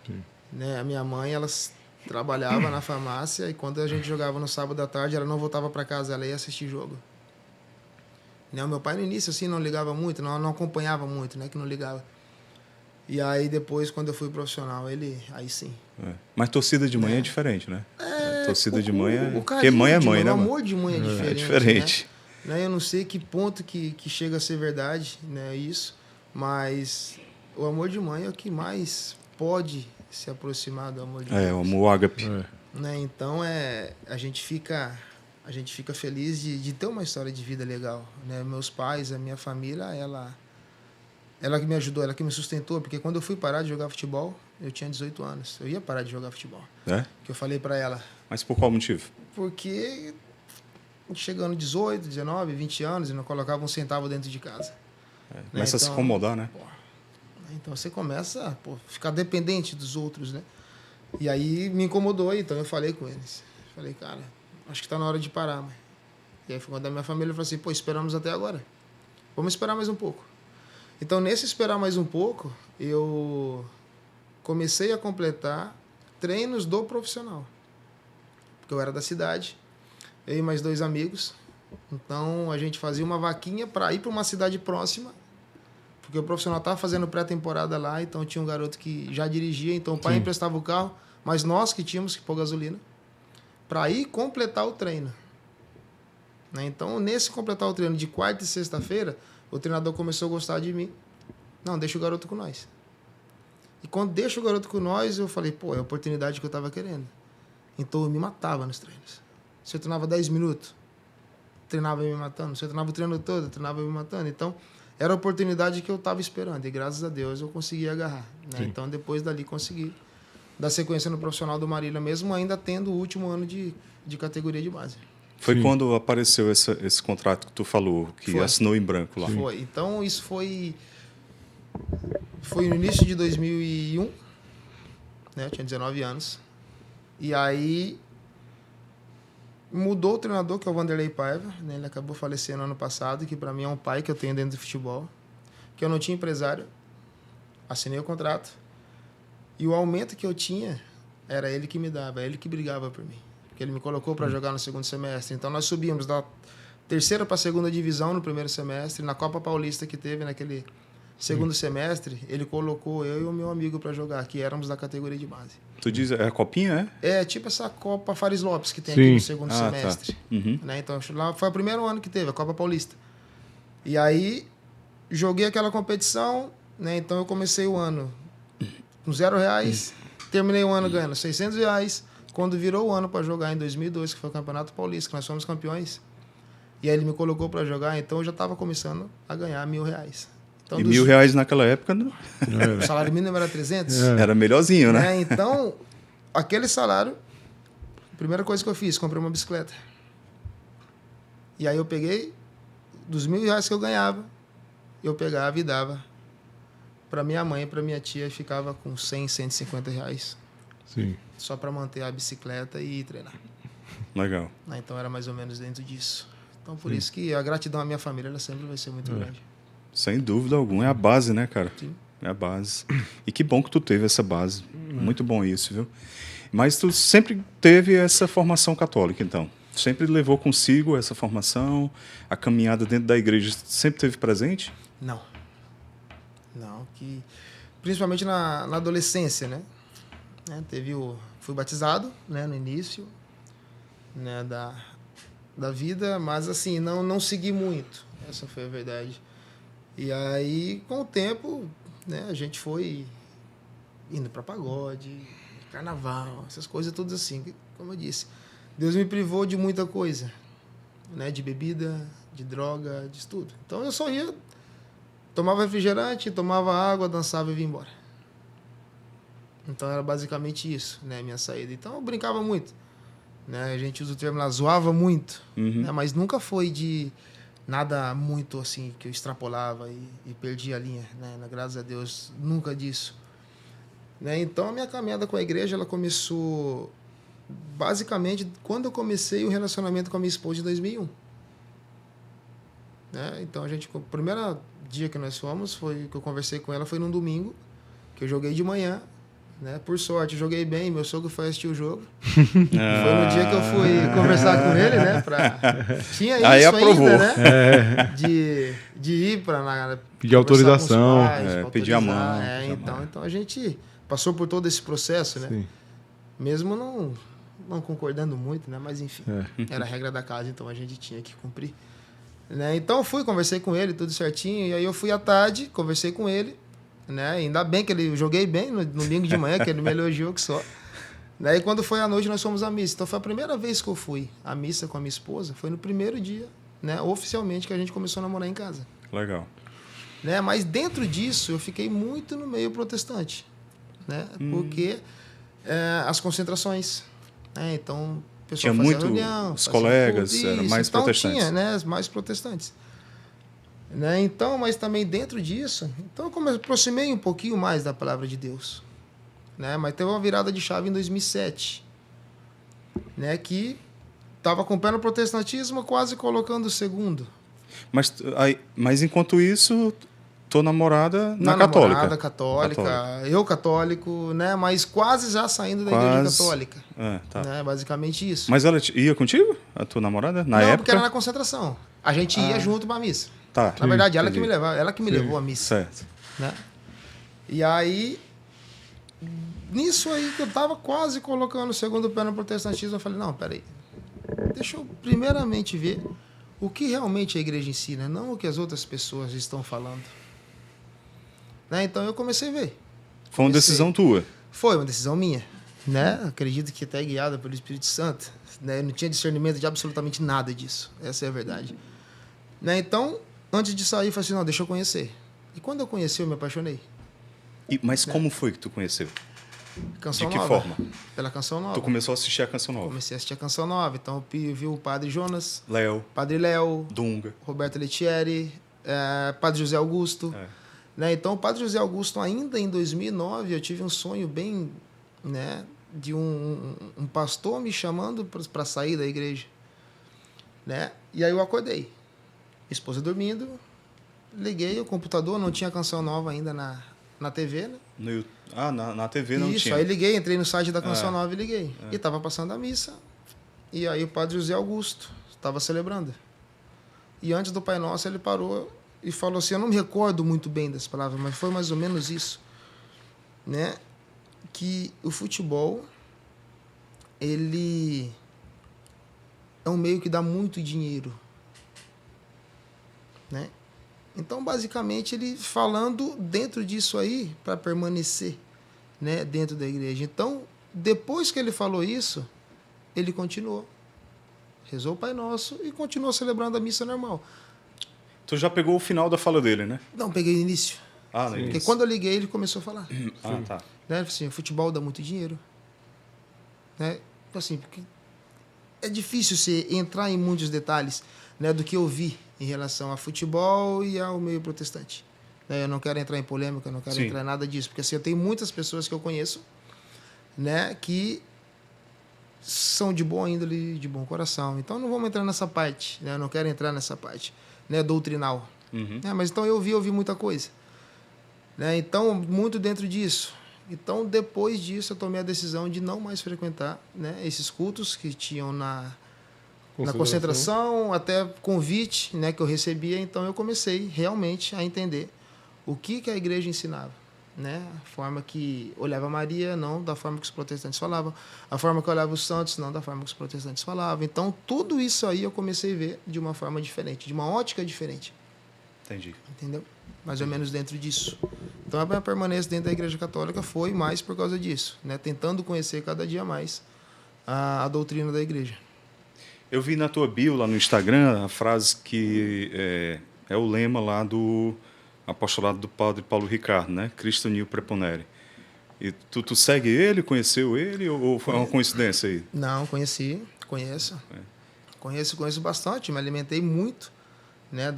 Sim. Né? A minha mãe, ela trabalhava na farmácia e quando a gente jogava no sábado à tarde, ela não voltava para casa, ela ia assistir jogo. Né? O meu pai, no início, assim, não ligava muito, não acompanhava muito, né? Que não ligava. E aí, depois, quando eu fui profissional, aí sim. Mas torcida de mãe é diferente, né? Torcida de mãe é... Porque mãe é mãe, né? O amor de mãe é diferente. É diferente. Né? Eu não sei que ponto que chega a ser verdade, né? Isso. Mas o amor de mãe é o que mais pode se aproximar do amor de Deus. O amor ágape. Né? Então, a gente fica feliz de ter uma história de vida legal. Né? Meus pais, a minha família, ela que me ajudou, ela que me sustentou, porque quando eu fui parar de jogar futebol, eu tinha 18 anos. Eu ia parar de jogar futebol. Que eu falei para ela. Mas por qual motivo? Porque chegando 18, 19, 20 anos, eu não colocava um centavo dentro de casa. Começa a se incomodar, né? Então você começa a ficar dependente dos outros, né? E aí me incomodou, então eu falei com eles. Falei, cara, acho que tá na hora de parar, mãe. E aí foi quando a minha família falou assim, esperamos até agora. Vamos esperar mais um pouco. Então, nesse esperar mais um pouco, eu comecei a completar treinos do profissional. Porque eu era da cidade, eu e mais 2 amigos. Então, a gente fazia uma vaquinha para ir para uma cidade próxima, porque o profissional estava fazendo pré-temporada lá, então tinha um garoto que já dirigia, então o pai emprestava o carro, mas nós que tínhamos que pôr gasolina para ir completar o treino. Né? Então, nesse completar o treino de quarta e sexta-feira, o treinador começou a gostar de mim. Não, deixa o garoto com nós. E quando deixa o garoto com nós, eu falei, é a oportunidade que eu estava querendo. Então eu me matava nos treinos. Se eu treinava 10 minutos, treinava me matando. Se eu treinava o treino todo, treinava me matando. Então, era a oportunidade que eu estava esperando. E graças a Deus eu consegui agarrar. Né? Então, depois dali, consegui dar sequência no profissional do Marília, mesmo ainda tendo o último ano de categoria de base. Foi quando apareceu esse contrato que tu falou, que assinou em branco lá. Foi. Então, isso foi no início de 2001, né? Eu tinha 19 anos. E aí mudou o treinador, que é o Vanderlei Paiva, né? Ele acabou falecendo ano passado, que para mim é um pai que eu tenho dentro do futebol, que eu não tinha empresário. Assinei o contrato. E o aumento que eu tinha era ele que me dava, ele que brigava por mim. Que ele me colocou para jogar no segundo semestre. Então, nós subimos da terceira para a segunda divisão no primeiro semestre, na Copa Paulista que teve Segundo semestre, ele colocou eu e o meu amigo para jogar, que éramos da categoria de base. Tu diz, é a copinha, é? É tipo essa Copa Fares Lopes que tem Sim. aqui no segundo Ah, semestre. tá. Uhum. Né? Então, lá foi o primeiro ano que teve, a Copa Paulista. E aí, joguei aquela competição, né? Então eu comecei o ano com R$0, terminei o ano ganhando R$600. Quando virou o ano para jogar em 2002, que foi o Campeonato Paulista, que nós fomos campeões, e aí ele me colocou para jogar, então eu já estava começando a ganhar R$1.000. Então, E R$1.000 naquela época o salário mínimo era 300. era melhorzinho, né? Né? Então, aquele salário, a primeira coisa que eu fiz, comprei uma bicicleta. E aí eu peguei, dos R$1.000 que eu ganhava, eu pegava e dava para minha mãe e para minha tia, e ficava com R$100, R$150, Sim. só para manter a bicicleta e treinar. Legal. Né? Então era mais ou menos dentro disso. Então por isso que a gratidão à minha família ela sempre vai ser muito grande. Sem dúvida alguma. É a base, né, cara? Sim. É a base. E que bom que tu teve essa base. Muito bom isso, viu? Mas tu sempre teve essa formação católica, então? Sempre levou consigo essa formação? A caminhada dentro da igreja sempre teve presente? Não. Não, que principalmente na adolescência, né? Fui batizado, né, no início, né, da vida, mas assim, não segui muito. Essa foi a verdade. E aí, com o tempo, né, a gente foi indo para pagode, carnaval, essas coisas todas assim, como eu disse. Deus me privou de muita coisa, né, de bebida, de droga, de tudo. Então eu só ia, tomava refrigerante, tomava água, dançava e vinha embora. Então era basicamente isso, né, minha saída. Então eu brincava muito, né, a gente usa o termo lá, zoava muito, né, mas nunca foi de nada muito assim que eu extrapolava e perdi a linha, né, graças a Deus, nunca disso. Né, então a minha caminhada com a igreja, ela começou basicamente quando eu comecei o relacionamento com a minha esposa em 2001. Né, então o primeiro dia que nós fomos, que eu conversei com ela, foi num domingo, que eu joguei de manhã. Né? Por sorte, eu joguei bem, meu sogro foi assistir o jogo. Foi no dia que eu fui conversar com ele, né? Tinha isso aí aprovou. ainda, né? De ir para pedir autorização. Pedir a mão. Então a gente passou por todo esse processo, né? Sim. Mesmo não concordando muito, né? Mas enfim, era a regra da casa, então a gente tinha que cumprir. Né? Então eu conversei com ele, tudo certinho, e aí eu fui à tarde, conversei com ele. Né? Ainda bem que eu joguei bem no domingo de manhã, que ele me elogiou que só. Daí quando foi à noite nós fomos à missa. Então foi a primeira vez que eu fui à missa com a minha esposa, foi no primeiro dia, né, oficialmente, que a gente começou a namorar em casa. Legal. Né? Mas dentro disso eu fiquei muito no meio protestante, né? Porque as concentrações, né? Então o pessoal tinha fazia muito reunião, os colegas eram mais então, protestantes. Tinha, né, mais protestantes. Né? Então, mas também dentro disso, então eu me aproximei um pouquinho mais da palavra de Deus, né? Mas teve uma virada de chave em 2007, né? Que estava com o pé no protestantismo, quase colocando o segundo. Mas enquanto isso, tua namorada Na católica. Namorada católica, eu católico, né? Mas quase já saindo da igreja católica. Tá. Né? Basicamente isso. Mas ela ia contigo, a tua namorada, na época? Não, porque era na concentração. A gente ia junto para a missa. Tá. Na verdade, ela entendi. que me levava, ela que me levou à missa. Certo. Né? E aí, nisso aí que eu estava quase colocando o segundo pé no protestantismo, eu falei, não, peraí, deixa eu primeiramente ver o que realmente a igreja ensina, não o que as outras pessoas estão falando. Né? Então eu comecei a ver. Foi uma decisão tua? Foi uma decisão minha. Né? Acredito que até guiada pelo Espírito Santo. Né? Eu não tinha discernimento de absolutamente nada disso. Essa é a verdade. Né? Então, antes de sair, eu falei assim, não, deixa eu conhecer. E quando eu conheci, eu me apaixonei. Mas como foi que tu conheceu? Canção De que Nova. forma? Pela Canção Nova. Tu começou a assistir a Canção Nova? Comecei a assistir a Canção Nova. Então, eu vi o Padre Jonas, Léo, Padre Léo, Dunga. Roberto Lettieri, Padre José Augusto. Né? Então, o Padre José Augusto, ainda em 2009, eu tive um sonho bem... Né, de um pastor me chamando para sair da igreja. Né? E aí eu acordei. Minha esposa dormindo, liguei o computador, não tinha Canção Nova ainda na TV, né? Na TV não Isso, tinha. aí liguei, entrei no site da Canção Nova e liguei. E estava passando a missa. E aí o Padre José Augusto estava celebrando. E antes do Pai Nosso ele parou e falou assim, eu não me recordo muito bem das palavras, mas foi mais ou menos isso, né? Que o futebol, ele é um meio que dá muito dinheiro, né? Então, basicamente, ele falando dentro disso aí para permanecer, né, dentro da igreja. Então, depois que ele falou isso, ele continuou. Rezou o Pai Nosso e continuou celebrando a missa normal. Tu já pegou o final da fala dele, né? Não, peguei o início. Ah, Porque início. quando eu liguei, ele começou a falar. Ah, tá. Né? Assim, o futebol dá muito dinheiro. Né? Assim, porque é difícil você entrar em muitos detalhes, né, do que eu vi em relação a futebol e ao meio protestante. Né? Eu não quero entrar em polêmica, eu não quero Sim. entrar em nada disso, porque assim, eu tenho muitas pessoas que eu conheço, né, que são de boa índole, de bom coração. Então não vamos entrar nessa parte, né? Eu não quero entrar nessa parte, né, doutrinal. Uhum. Mas então eu ouvi muita coisa. Né? Então, muito dentro disso. Então, depois disso, eu tomei a decisão de não mais frequentar, né, esses cultos que tinham na concentração, até convite, né, que eu recebia. Então, eu comecei realmente a entender o que a igreja ensinava. Né? A forma que olhava Maria, não da forma que os protestantes falavam. A forma que olhava os santos, não da forma que os protestantes falavam. Então, tudo isso aí eu comecei a ver de uma forma diferente, de uma ótica diferente. Entendi. Entendeu? Mais ou menos dentro disso. Então, a minha permanência dentro da Igreja Católica foi mais por causa disso, né? Tentando conhecer cada dia mais a doutrina da Igreja. Eu vi na tua bio lá no Instagram a frase que é o lema lá do apostolado do padre Paulo Ricardo, né? Cristo nil preponere. E tu segue ele, conheceu ele ou foi uma coincidência aí? Não, conheço. Conheço bastante, me alimentei muito, né,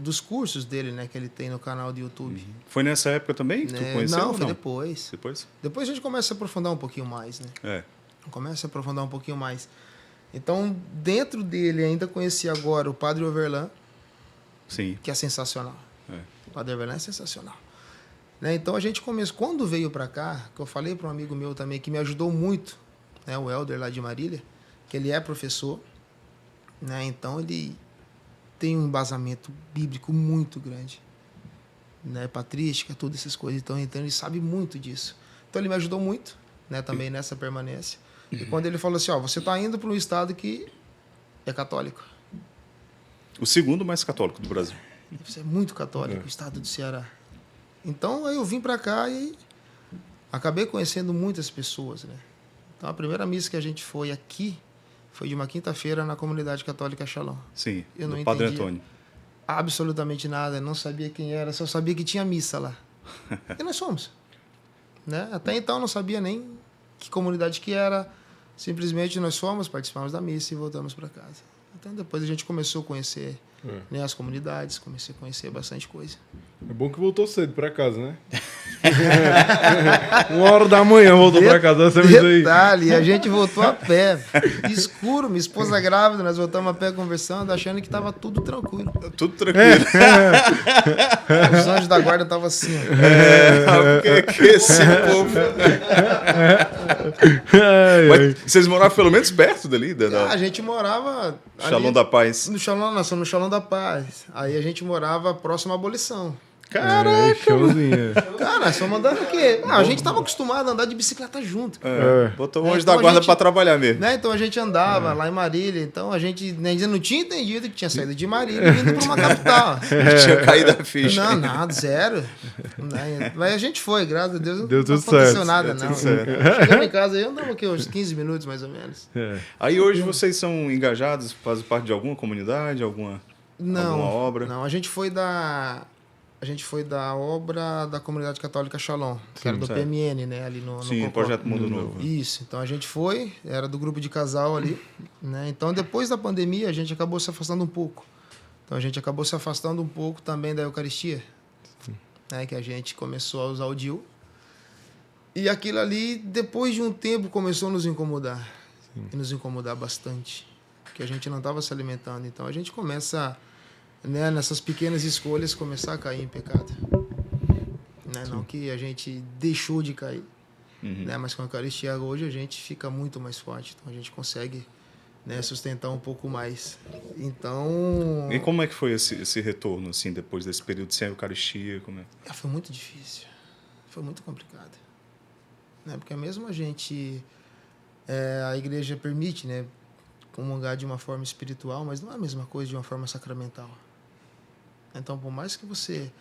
dos cursos dele, né, que ele tem no canal do YouTube. Foi nessa época também que tu conheceu? Não, ou foi depois. Depois? Depois a gente começa a aprofundar um pouquinho mais, né? Começa a aprofundar um pouquinho mais. Então, dentro dele, ainda conheci agora o Padre Overlan, Sim. que é sensacional. O Padre Overlan é sensacional. Né? Então, a gente começou... Quando veio para cá, que eu falei para um amigo meu também, que me ajudou muito, né, o Helder lá de Marília, que ele é professor, né? Então, ele tem um embasamento bíblico muito grande, né? Patrística, todas essas coisas. Então, ele sabe muito disso. Então, ele me ajudou muito, né, também nessa permanência. E quando ele falou assim, você está indo para um estado que é católico. O segundo mais católico do Brasil. Você é muito católico, o estado do Ceará. Então, aí eu vim para cá e acabei conhecendo muitas pessoas, né? Então, a primeira missa que a gente foi aqui foi de uma quinta-feira na comunidade católica Shalom. Sim, eu não do Padre entendia Antônio. Absolutamente nada, não sabia quem era, só sabia que tinha missa lá. E nós fomos. Né? Até então, não sabia nem que comunidade que era. Simplesmente nós fomos, participamos da missa e voltamos para casa. Então, depois a gente começou a conhecer, né, as comunidades, comecei a conhecer bastante coisa. É bom que voltou cedo pra casa, né? 1h da manhã voltou pra casa. Detalhe, a gente voltou a pé. Escuro, minha esposa grávida, nós voltamos a pé conversando, achando que tava tudo tranquilo. Tudo tranquilo. Os anjos da guarda estavam assim. Porque que esse povo... Mas vocês moravam pelo menos perto dali? A gente morava... Shalom da Paz. No Shalom, nós somos no Shalom da Paz. Aí a gente morava próximo à abolição. Caraca! Cara, nós fomos andando o quê? A gente tava acostumado a andar de bicicleta junto. Botou o anjo da guarda para trabalhar mesmo. Né? Então a gente andava lá em Marília. Então a gente ainda não tinha entendido que tinha saído de Marília e indo para uma capital. Tinha caído a ficha. Não, nada, zero. Né? Mas a gente foi, graças a Deus. Deu tudo não aconteceu certo. nada, Deu não. tudo certo. Chegamos em casa aí, andamos aqui uns 15 minutos mais ou menos. Aí hoje vocês são engajados, fazem parte de alguma comunidade, alguma obra? Não, a gente foi da obra da Comunidade Católica Shalom, que era do certo. PMN, né, ali no Sim, Cocó. Projeto Mundo Novo. Isso, então a gente foi, era do grupo de casal ali, né? Então depois da pandemia a gente acabou se afastando um pouco. Então a gente acabou se afastando um pouco também da Eucaristia, né, que a gente começou a usar o DIU. E aquilo ali, depois de um tempo, começou a nos incomodar. E nos incomodar bastante, porque a gente não estava se alimentando. Então a gente começa, né, nessas pequenas escolhas, começar a cair em pecado. Né? Não que a gente deixou de cair, né? Mas com a Eucaristia hoje a gente fica muito mais forte. Então a gente consegue, né, sustentar um pouco mais. Então... E como é que foi esse retorno, assim, depois desse período sem a Eucaristia? Como é? Foi muito difícil. Foi muito complicado. Né? Porque mesmo a gente... a igreja permite, né, comungar de uma forma espiritual, mas não é a mesma coisa de uma forma sacramental. Então, por mais que você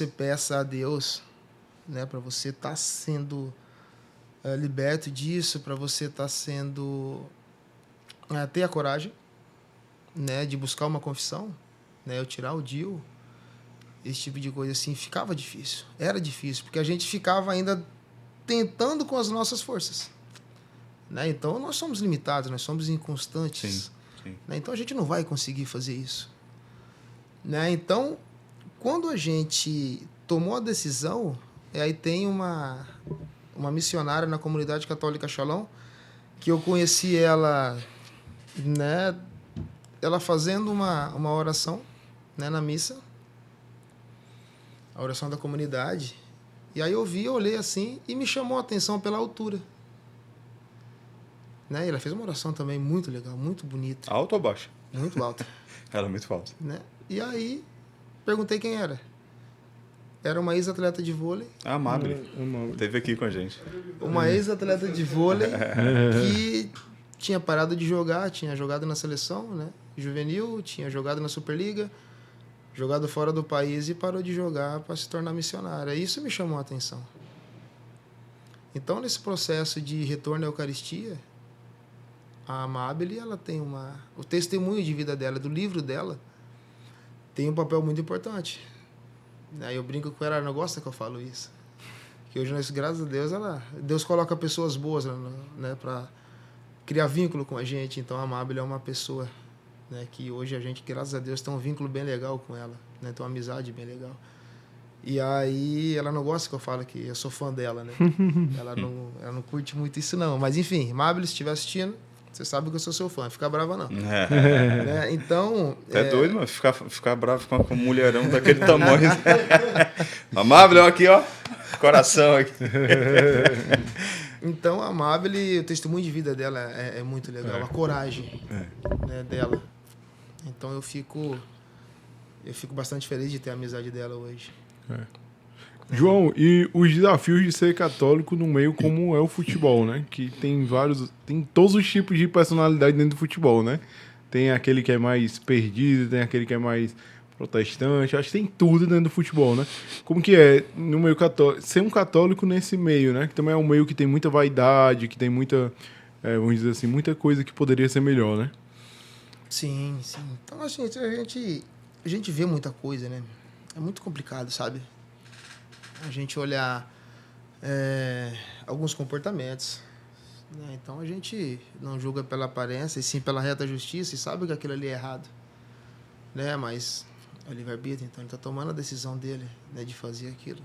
peça a Deus, né, para você estar sendo liberto disso, para você estar sendo... ter a coragem, né, de buscar uma confissão, né, eu tirar o DIU, esse tipo de coisa assim, ficava difícil. Era difícil, porque a gente ficava ainda tentando com as nossas forças. Né? Então, nós somos limitados, nós somos inconstantes. Sim. Né? Então, a gente não vai conseguir fazer isso. Né? Então, quando a gente tomou a decisão, aí tem uma missionária na comunidade católica Shalom, que eu conheci ela, né, ela fazendo uma oração, né, na missa, a oração da comunidade, e aí eu olhei assim, e me chamou a atenção pela altura. Né? E ela fez uma oração também muito legal, muito bonita. Alta ou baixa? Muito alta. Era muito alta. Né? E aí, perguntei quem era. Era uma ex-atleta de vôlei. A Amable. Esteve aqui com a gente. Uma ex-atleta de vôlei que tinha parado de jogar, tinha jogado na seleção, né, juvenil, tinha jogado na Superliga, jogado fora do país e parou de jogar para se tornar missionária. Isso me chamou a atenção. Então, nesse processo de retorno à Eucaristia, a Amable, ela tem o testemunho de vida dela, do livro dela, tem um papel muito importante. Aí eu brinco com ela, não gosta que eu falo isso. Que hoje, nós, graças a Deus, Deus coloca pessoas boas, né, para criar vínculo com a gente. Então, a Amable é uma pessoa, né, que hoje a gente, graças a Deus, tem um vínculo bem legal com ela, né, tem uma amizade bem legal. E aí, ela não gosta que eu falo que eu sou fã dela, né? ela não curte muito isso, não. Mas, enfim, Amable, se estiver assistindo, você sabe que eu sou seu fã, fica brava não. Né? Então... É doido, mano, ficar bravo com um mulherão daquele tamanho. Amável, aqui, ó, coração aqui. Então, a Amable, o testemunho de vida dela é muito legal, a coragem, né, dela. Então, eu fico bastante feliz de ter a amizade dela hoje. João, e os desafios de ser católico no meio como é o futebol, né? Que tem todos os tipos de personalidade dentro do futebol, né? Tem aquele que é mais perdido, tem aquele que é mais protestante, acho que tem tudo dentro do futebol, né? Como que é no meio católico, ser um católico nesse meio, né? Que também é um meio que tem muita vaidade, que tem muita, vamos dizer assim, muita coisa que poderia ser melhor, né? Sim. Então, assim, a gente vê muita coisa, né? É muito complicado, sabe? A gente olhar alguns comportamentos. Né? Então, a gente não julga pela aparência, e sim pela reta justiça, e sabe que aquilo ali é errado. Né? Mas é livre-arbítrio, então ele está tomando a decisão dele, né, de fazer aquilo.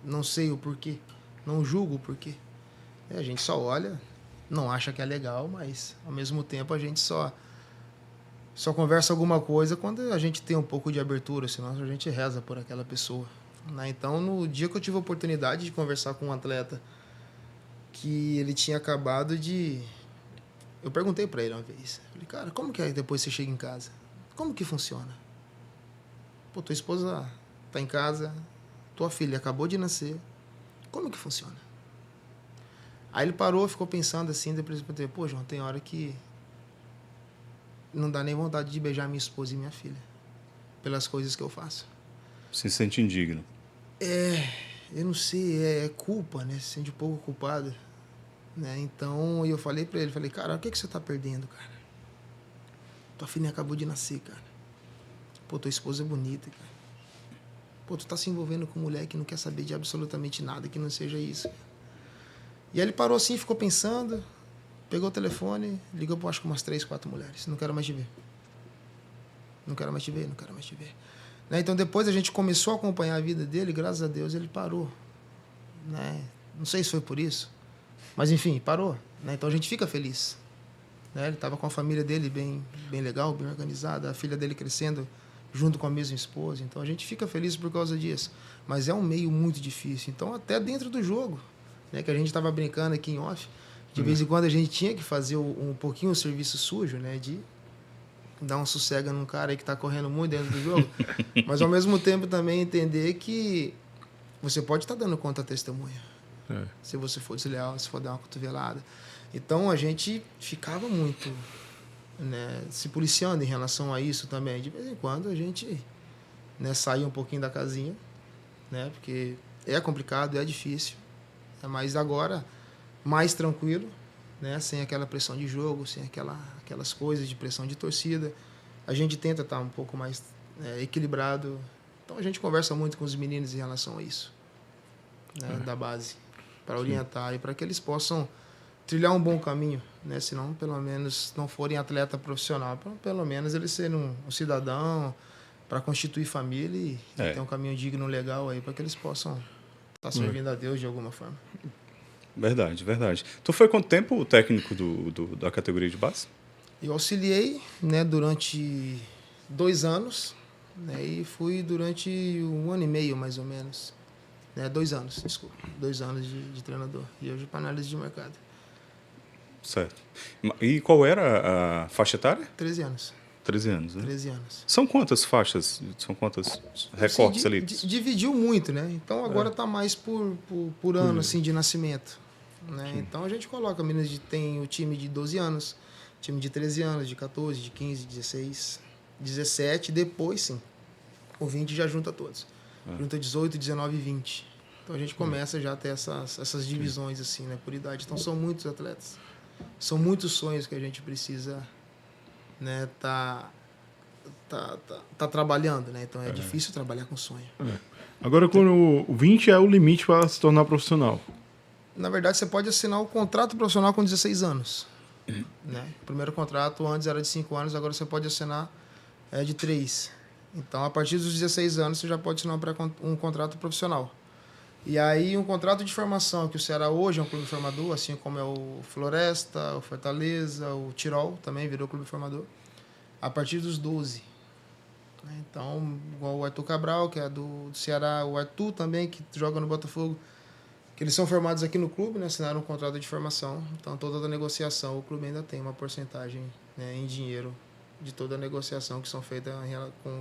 Não sei o porquê, não julgo o porquê. A gente só olha, não acha que é legal, mas, ao mesmo tempo, a gente só conversa alguma coisa quando a gente tem um pouco de abertura, senão a gente reza por aquela pessoa. Né? Então, no dia que eu tive a oportunidade de conversar com um atleta que ele tinha acabado de... Eu perguntei para ele uma vez, falei, cara, como que é depois você chega em casa? Como que funciona? Pô, tua esposa tá em casa, tua filha acabou de nascer, como que funciona? Aí ele parou, ficou pensando assim, depois eu perguntei, pô, João, tem hora que não dá nem vontade de beijar minha esposa e minha filha, pelas coisas que eu faço. Se sente indigno. Eu não sei, é culpa, né? Se sente um pouco culpado. Né? Então, eu falei pra ele, cara, o que você tá perdendo, cara? Tua filha acabou de nascer, cara. Pô, tua esposa é bonita, cara. Pô, tu tá se envolvendo com mulher que não quer saber de absolutamente nada, que não seja isso. E aí ele parou assim, ficou pensando, pegou o telefone, ligou pra acho que umas 3, 4 mulheres. Não quero mais te ver. Não quero mais te ver. Né? Então, depois a gente começou a acompanhar a vida dele, graças a Deus ele parou. Né? Não sei se foi por isso, mas enfim, parou. Né? Então, a gente fica feliz. Né? Ele estava com a família dele bem legal, bem organizada, a filha dele crescendo junto com a mesma esposa. Então, a gente fica feliz por causa disso. Mas é um meio muito difícil. Então, até dentro do jogo, né, que a gente estava brincando aqui em off, De vez em quando a gente tinha que fazer um pouquinho o serviço sujo, né? De dar um sossego num cara aí que tá correndo muito dentro do jogo. Mas, ao mesmo tempo, também entender que você pode estar dando conta testemunha. Se você for desleal, se for dar uma cotovelada. Então, a gente ficava muito, né, se policiando em relação a isso também. De vez em quando, a gente, né, saía um pouquinho da casinha, né? Porque é complicado, é difícil. Mas agora, mais tranquilo, né? Sem aquela pressão de jogo, sem aquelas coisas de pressão de torcida. A gente tenta estar um pouco mais equilibrado. Então a gente conversa muito com os meninos em relação a isso, né? Da base, para orientar e para que eles possam trilhar um bom caminho, né? Se não, pelo menos, não forem atleta profissional, pelo menos eles serem um cidadão para constituir família e ter um caminho digno, legal aí, para que eles possam estar servindo a Deus de alguma forma. Verdade, verdade. Tu foi quanto tempo o técnico da categoria de base? Eu auxiliei, né, durante 2 anos, né, e fui durante 1 ano e meio, mais ou menos. 2 anos, desculpa. 2 anos de treinador. E hoje para análise de mercado. Certo. E qual era a faixa etária? 13 anos. 13 anos, né? 13 anos. São quantas faixas? São quantos recortes ali? Dividiu muito, né? Então agora está mais por ano, assim, de nascimento. Né? Então a gente coloca meninos tem o time de 12 anos, time de 13 anos, de 14, de 15, 16, 17, depois sim. O 20 já junta todos. Junta 18, 19 e 20. Então a gente começa já a ter essas divisões assim, né, por idade. Então são muitos atletas. São muitos sonhos que a gente precisa, né, tá trabalhando, né? Então é difícil trabalhar com sonho. Agora, quando o 20 é o limite para se tornar profissional. Na verdade, você pode assinar o contrato profissional com 16 anos. Né? O primeiro contrato antes era de 5 anos, agora você pode assinar de 3. Então, a partir dos 16 anos, você já pode assinar um contrato profissional. E aí, um contrato de formação, que o Ceará hoje é um clube formador, assim como é o Floresta, o Fortaleza, o Tirol, também virou clube formador, a partir dos 12. Então, igual o Arthur Cabral, que é do Ceará, o Arthur também, que joga no Botafogo, que eles são formados aqui no clube, né, assinaram um contrato de formação. Então, toda a negociação, o clube ainda tem uma porcentagem, né, em dinheiro de toda a negociação que são feitas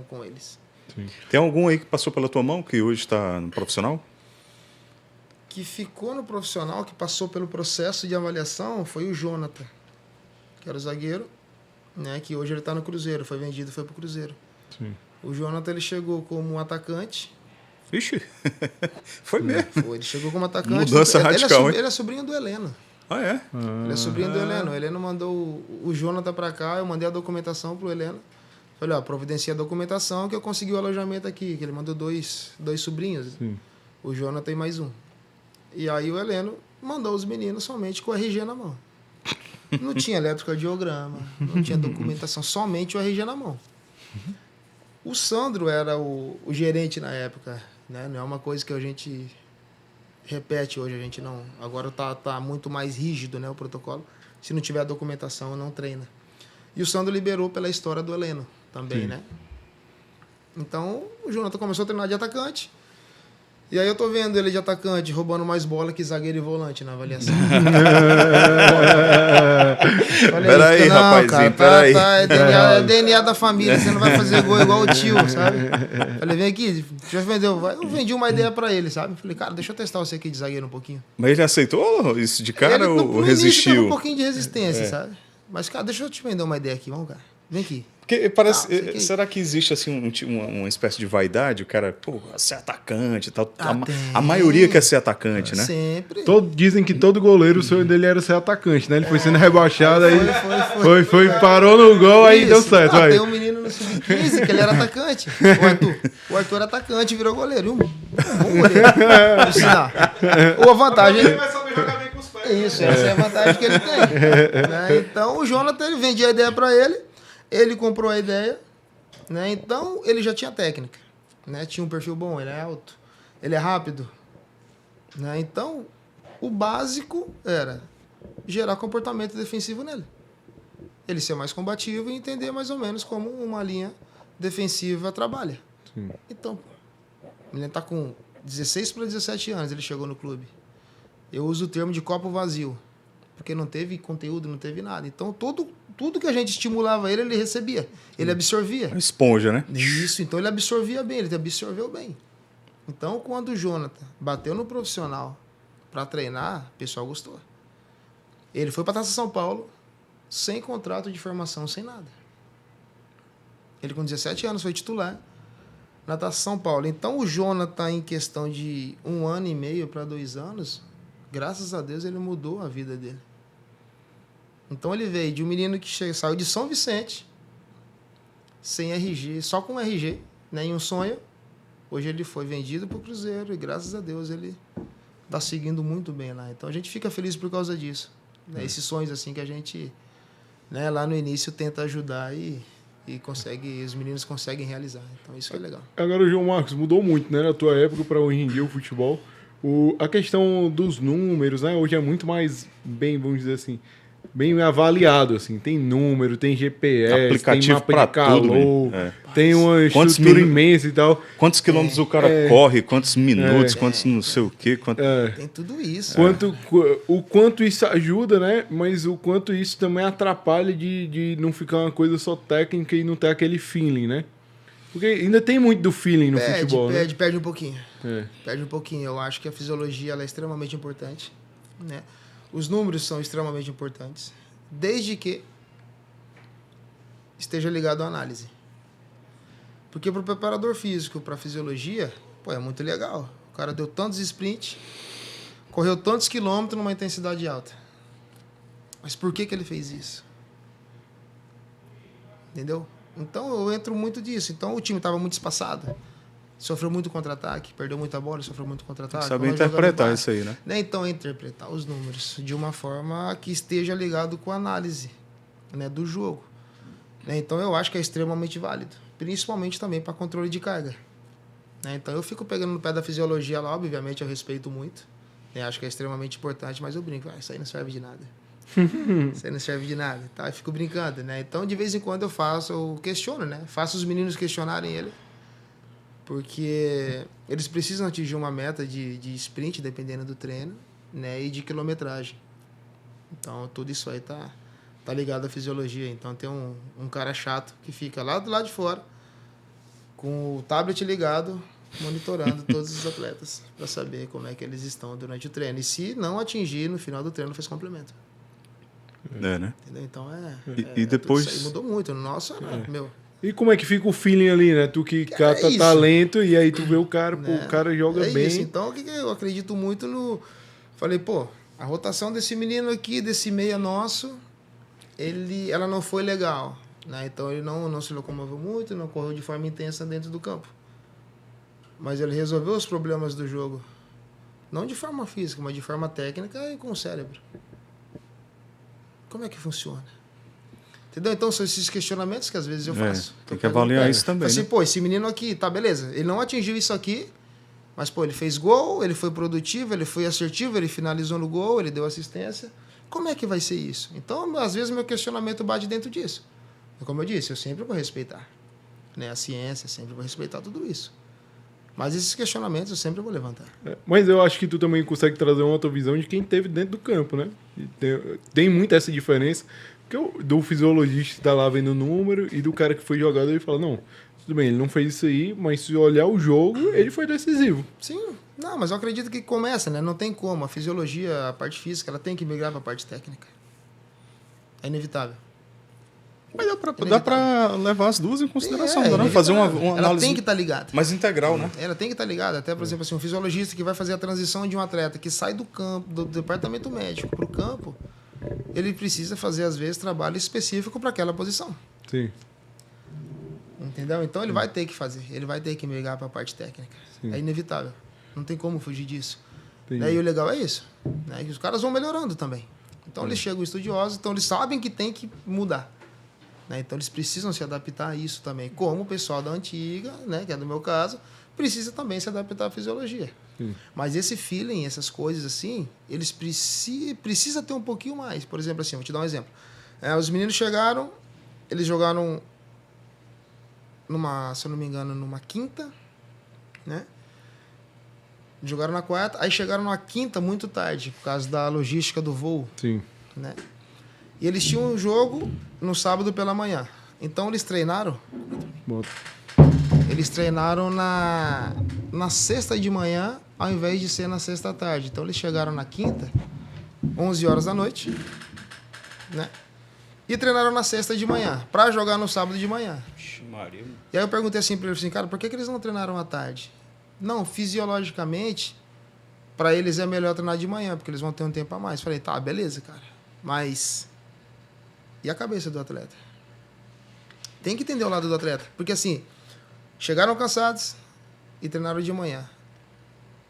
com eles. Sim. Tem algum aí que passou pela tua mão, que hoje está no profissional? Que ficou no profissional, que passou pelo processo de avaliação, foi o Jonathan, que era o zagueiro, né, que hoje ele está no Cruzeiro, foi vendido, foi para o Cruzeiro. Sim. O Jonathan, ele chegou como um atacante. Ixi, foi mesmo. Foi, ele chegou como atacante. Mudança radical, ele é sobrinho do Heleno. Ah, é? Ele é sobrinho do Heleno. O Heleno mandou o Jonathan para cá, eu mandei a documentação pro Heleno. Falei, ó, providencia a documentação que eu consegui o alojamento aqui, que ele mandou dois sobrinhos. Sim. O Jonathan e mais um. E aí o Heleno mandou os meninos somente com o RG na mão. Não tinha eletrocardiograma, não tinha documentação, somente o RG na mão. O Sandro era o gerente na época, né? Não é uma coisa que a gente repete hoje, a gente não... Agora tá muito mais rígido, né, o protocolo. Se não tiver a documentação, não treina. E o Sandro liberou pela história do Heleno também, né? Então, o Jonathan começou a treinar de atacante. E aí eu tô vendo ele de atacante roubando mais bola que zagueiro e volante na avaliação. Peraí, rapazinho, peraí. É DNA da família, você não vai fazer gol igual o tio, sabe? Falei, vem aqui, já vendeu. Eu vendi uma ideia pra ele, sabe? Falei, cara, deixa eu testar você aqui de zagueiro um pouquinho. Mas ele aceitou isso de cara ou resistiu? Teve um pouquinho de resistência, sabe? Mas, cara, deixa eu te vender uma ideia aqui, vamos, cara. Vem aqui. Porque parece, será que existe assim uma espécie de vaidade? O cara, pô, ser atacante e tal. A maioria quer ser atacante, né? Sempre. Dizem que todo goleiro, o sonho dele era ser atacante, né? Ele foi sendo rebaixado, aí parou no gol, aí deu certo. Não, tem um menino no Sub-15 que ele era atacante, o Arthur. O Arthur era atacante e virou goleiro. E um bom goleiro. Vou ensinar. Ou a vantagem... Ele vai saber jogar bem com os pés. Isso, essa é a vantagem que ele tem. Né? Então, o Jonathan, ele vendia a ideia pra ele. Ele comprou a ideia, né? Então ele já tinha técnica, né? Tinha um perfil bom, ele é alto, ele é rápido, né? Então o básico era gerar comportamento defensivo nele, ele ser mais combativo e entender mais ou menos como uma linha defensiva trabalha. Sim. Então, ele está com 16 para 17 anos, ele chegou no clube. Eu uso o termo de copo vazio. porque não teve conteúdo, não teve nada. Então, tudo que a gente estimulava ele recebia, ele absorvia. Uma esponja, né? Isso, então ele absorvia bem, ele absorveu bem. Então, quando o Jonathan bateu no profissional para treinar, o pessoal gostou. Ele foi para Taça São Paulo sem contrato de formação, sem nada. Ele com 17 anos foi titular na Taça São Paulo. Então, o Jonathan, em questão de 1 ano e meio para 2 anos, graças a Deus, ele mudou a vida dele. Então, ele veio de um menino que saiu de São Vicente, sem RG, só com RG, nenhum sonho. Hoje ele foi vendido para o Cruzeiro e, graças a Deus, ele está seguindo muito bem lá. Então, a gente fica feliz por causa disso. Né? Esses sonhos assim que a gente, né, lá no início, tenta ajudar e consegue, os meninos conseguem realizar. Então, isso que é legal. Agora, o João Marcos, mudou muito, né, na tua época para hoje em dia o futebol. A questão dos números, né, hoje é muito mais bem, vamos dizer assim, bem avaliado, assim. Tem número, tem GPS, aplicativo tem mapa de calor, tudo, tem uma estrutura imensa e tal. Quantos quilômetros o cara corre, quantos minutos, quantos não sei o quê. Tem tudo isso. O quanto isso ajuda, né? Mas o quanto isso também atrapalha de não ficar uma coisa só técnica e não ter aquele feeling, né? Porque ainda tem muito do feeling no futebol, né? Perde um pouquinho. Perde um pouquinho. Eu acho que a fisiologia ela é extremamente importante, né? Os números são extremamente importantes, desde que esteja ligado à análise. Porque para o preparador físico, para a fisiologia, é muito legal. O cara deu tantos sprints, correu tantos quilômetros numa intensidade alta. Mas por que ele fez isso? Entendeu? Então eu entro muito disso. Então o time estava muito espaçado. Sofreu muito contra-ataque, perdeu muita bola, sofreu muito contra-ataque. Sabe interpretar isso aí, né? Então, interpretar os números de uma forma que esteja ligado com a análise, né, do jogo. Né? Então, eu acho que é extremamente válido, principalmente também para controle de carga. Né? Então, eu fico pegando no pé da fisiologia lá, obviamente eu respeito muito. Né? Acho que é extremamente importante, mas eu brinco, isso aí não serve de nada. Isso aí não serve de nada. Tá? Eu fico brincando, né? Então, de vez em quando eu questiono, né? Faço os meninos questionarem ele. Porque eles precisam atingir uma meta de sprint, dependendo do treino, né, e de quilometragem. Então, tudo isso aí tá ligado à fisiologia. Então, tem um cara chato que fica lá do lado de fora, com o tablet ligado, monitorando todos os atletas, para saber como é que eles estão durante o treino. E se não atingir, no final do treino, faz complemento. Né? Entendeu? Então, e depois... Tudo isso aí mudou muito. Nossa, meu... E como é que fica o feeling ali, né? Tu que cata talento e aí tu vê o cara, né? o cara joga bem. Isso. Então, o que eu acredito muito no... Falei, a rotação desse menino aqui, desse meia nosso, ela não foi legal. Né? Então, ele não se locomoveu muito, não correu de forma intensa dentro do campo. Mas ele resolveu os problemas do jogo. Não de forma física, mas de forma técnica e com o cérebro. Como é que funciona? Entendeu? Então, são esses questionamentos que às vezes eu faço. Tem que avaliar isso também, assim, né? Esse menino aqui, tá, beleza. Ele não atingiu isso aqui, mas, ele fez gol, ele foi produtivo, ele foi assertivo, ele finalizou no gol, ele deu assistência. Como é que vai ser isso? Então, às vezes, meu questionamento bate dentro disso. Como eu disse, eu sempre vou respeitar. Né? A ciência, sempre vou respeitar tudo isso. Mas esses questionamentos eu sempre vou levantar. Mas eu acho que tu também consegue trazer uma outra visão de quem esteve dentro do campo, né? Tem muito essa diferença. Porque do fisiologista que tá lá vendo o número e do cara que foi jogador, ele fala, não, tudo bem, ele não fez isso aí, mas se olhar o jogo, ele foi decisivo. Sim, não, mas eu acredito que começa, né? Não tem como. A fisiologia, a parte física, ela tem que migrar para a parte técnica. É inevitável. Mas dá pra levar as duas em consideração, não? Fazer uma análise... Ela tem que estar ligada. Mais integral, né? Ela tem que estar ligada. Até, por exemplo, assim, um fisiologista que vai fazer a transição de um atleta que sai do campo, do departamento médico para o campo, ele precisa fazer, às vezes, trabalho específico para aquela posição. Sim. Entendeu? Então, ele vai ter que fazer. Ele vai ter que migrar para a parte técnica. Sim. É inevitável. Não tem como fugir disso. Entendi. E o legal é isso. Né? Que os caras vão melhorando também. Então, eles chegam estudiosos, então eles sabem que tem que mudar. Né? Então, eles precisam se adaptar a isso também. Como o pessoal da antiga, né, que é do meu caso, precisa também se adaptar à fisiologia. Sim. Mas esse feeling, essas coisas assim, eles precisam ter um pouquinho mais. Por exemplo, assim, vou te dar um exemplo. Os meninos chegaram, eles jogaram se eu não me engano, numa quinta, né? Jogaram na quarta, aí chegaram na quinta muito tarde, por causa da logística do voo. Sim. né? E eles tinham um jogo no sábado pela manhã. Então eles treinaram na sexta de manhã, ao invés de ser na sexta à tarde. Então eles chegaram na quinta, 11 horas da noite, né? E treinaram na sexta de manhã, para jogar no sábado de manhã. E aí eu perguntei assim para eles, assim, cara, por que eles não treinaram à tarde? Não, fisiologicamente, para eles é melhor treinar de manhã, porque eles vão ter um tempo a mais. Falei, tá, beleza, cara. Mas e a cabeça do atleta? Tem que entender o lado do atleta. Porque assim, chegaram cansados e treinaram de manhã.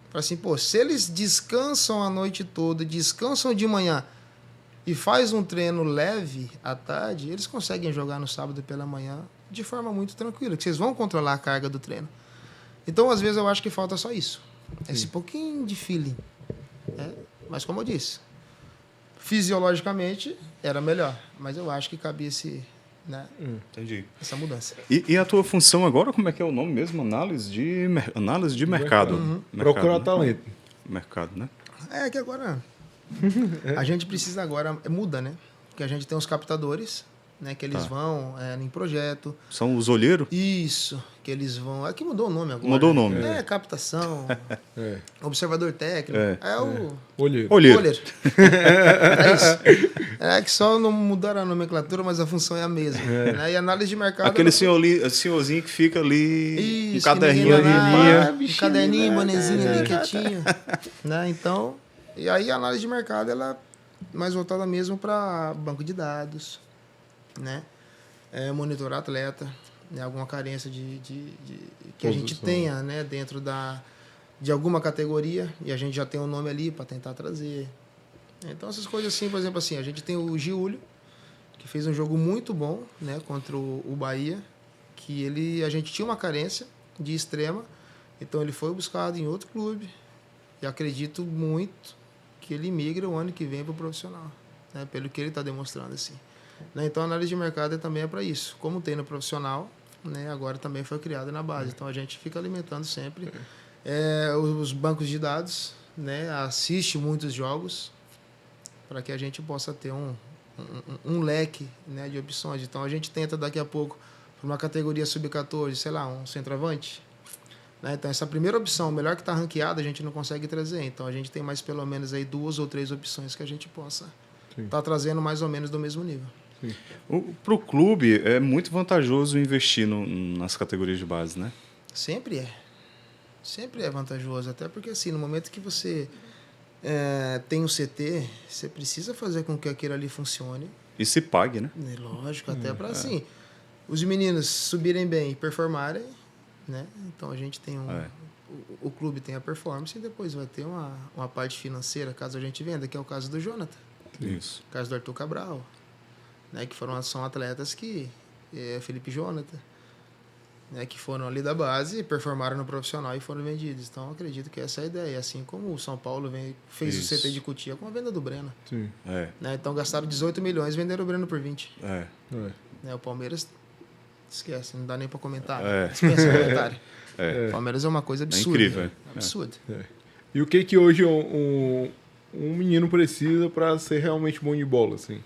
Falei assim, pô, se eles descansam a noite toda, descansam de manhã e faz um treino leve à tarde, eles conseguem jogar no sábado pela manhã de forma muito tranquila, que vocês vão controlar a carga do treino. Então, às vezes, eu acho que falta só isso. Esse pouquinho de feeling. Né? Mas, como eu disse, fisiologicamente era melhor. Mas eu acho que cabia né, Entendi. essa mudança. E a tua função agora, como é que é o nome mesmo? Análise de mercado. Uhum. Procurar né? talento. Mercado, né? É que agora a gente precisa agora, muda, né? Porque a gente tem os captadores, né? Que eles vão em projeto. São os olheiros? Isso, que eles vão... Aqui mudou o nome agora. Mudou o nome. Captação, observador técnico. O Olheiro. Olheiro. olheiro. É isso. É que só não mudaram a nomenclatura, mas a função é a mesma. Né? E análise de mercado... Aquele senhorzinho que fica ali, Isso, um caderninho que ninguém ali. vai lá, um caderninho, bonezinho ali quietinho. Né? Então, e aí a análise de mercado, ela é mais voltada mesmo para banco de dados, né? Monitorar atleta, né? Alguma carência que a gente tenha, né? Dentro de alguma categoria, e a gente já tem um nome ali para tentar trazer. Então, essas coisas assim, por exemplo, assim, a gente tem o Giulio, que fez um jogo muito bom, né? Contra o Bahia, que a gente tinha uma carência de extrema, então ele foi buscado em outro clube, e acredito muito que ele migra o ano que vem para o profissional, né? Pelo que ele está demonstrando, assim. Né? Então, a análise de mercado também é para isso. Como tem no profissional, né? Agora também foi criada na base. Então, a gente fica alimentando sempre os bancos de dados, né? Assiste muitos jogos para que a gente possa ter um leque, né? De opções. Então, a gente tenta daqui a pouco, para uma categoria sub-14, sei lá, um centroavante. Né? Então, essa primeira opção, o melhor que está ranqueada, a gente não consegue trazer. Então, a gente tem mais pelo menos aí 2 ou 3 opções que a gente possa estar trazendo mais ou menos do mesmo nível. Para o clube, é muito vantajoso investir nas categorias de base, né? Sempre é. Sempre é vantajoso. Até porque, assim, no momento que você tem um CT, você precisa fazer com que aquilo ali funcione. E se pague, né? Lógico, até para, assim, os meninos subirem bem e performarem, né? Então, a gente tem o clube tem a performance e depois vai ter uma parte financeira, caso a gente venda, que é o caso do Jonathan. Isso. O caso do Arthur Cabral, né? Que são atletas que... Felipe Jonathan, né? Que foram ali da base, performaram no profissional e foram vendidos. Então, acredito que essa é a ideia. Assim como o São Paulo fez o CT de Cotia com a venda do Breno. Sim. Né? Então, gastaram 18 milhões e venderam o Breno por 20. Né? O Palmeiras... Esquece, não dá nem para comentar. Dispensa o comentário. O Palmeiras é uma coisa absurda. É incrível. Absurda. E o que hoje um menino precisa para ser realmente bom de bola, assim?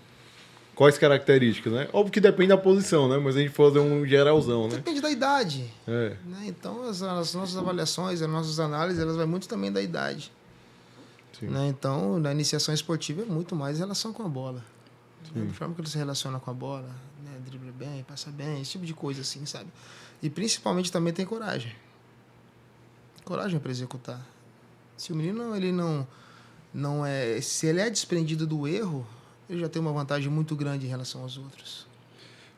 Quais características, né? Óbvio que depende da posição, né? Mas a gente fazer um geralzão, né? Depende da idade. É. Né? Então, as nossas avaliações, as nossas análises, elas vão muito também da idade. Né? Então, na iniciação esportiva é muito mais em relação com a bola. Né? Da forma que ele se relaciona com a bola, né? Dribla bem, passa bem, esse tipo de coisa assim, sabe? E principalmente também tem coragem. Coragem para executar. Se o menino ele não é... Se ele é desprendido do erro, ele já tem uma vantagem muito grande em relação aos outros.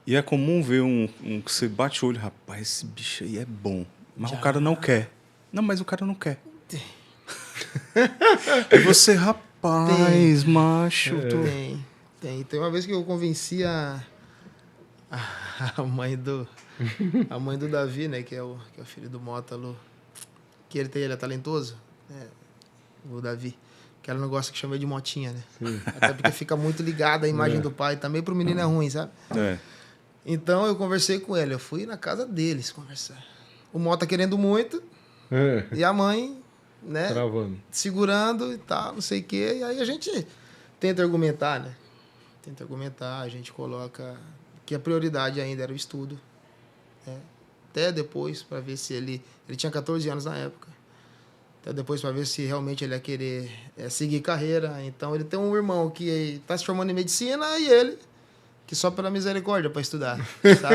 E é comum ver um que você bate o olho, rapaz, esse bicho aí é bom. Mas o cara não quer. Não, mas o cara não quer. Aí você, rapaz, macho. Tem uma vez que eu convenci a mãe do Davi, né, que é o filho do Mótalo, que ele é talentoso, né, o Davi, que ela não gosta que chame de Motinha, né? Até porque fica muito ligada a imagem do pai, também pro menino é ruim, sabe? Então eu conversei com ele, eu fui na casa deles conversar. O Mota querendo muito, e a mãe, né, travando, segurando e tal, não sei o quê, e aí a gente tenta argumentar, né? tenta argumentar, a gente coloca que a prioridade ainda era o estudo, né? Até depois, para ver se ele tinha 14 anos na época, até depois para ver se realmente ele ia querer seguir carreira. Então ele tem um irmão que está se formando em medicina e ele que só pela misericórdia para estudar, sabe?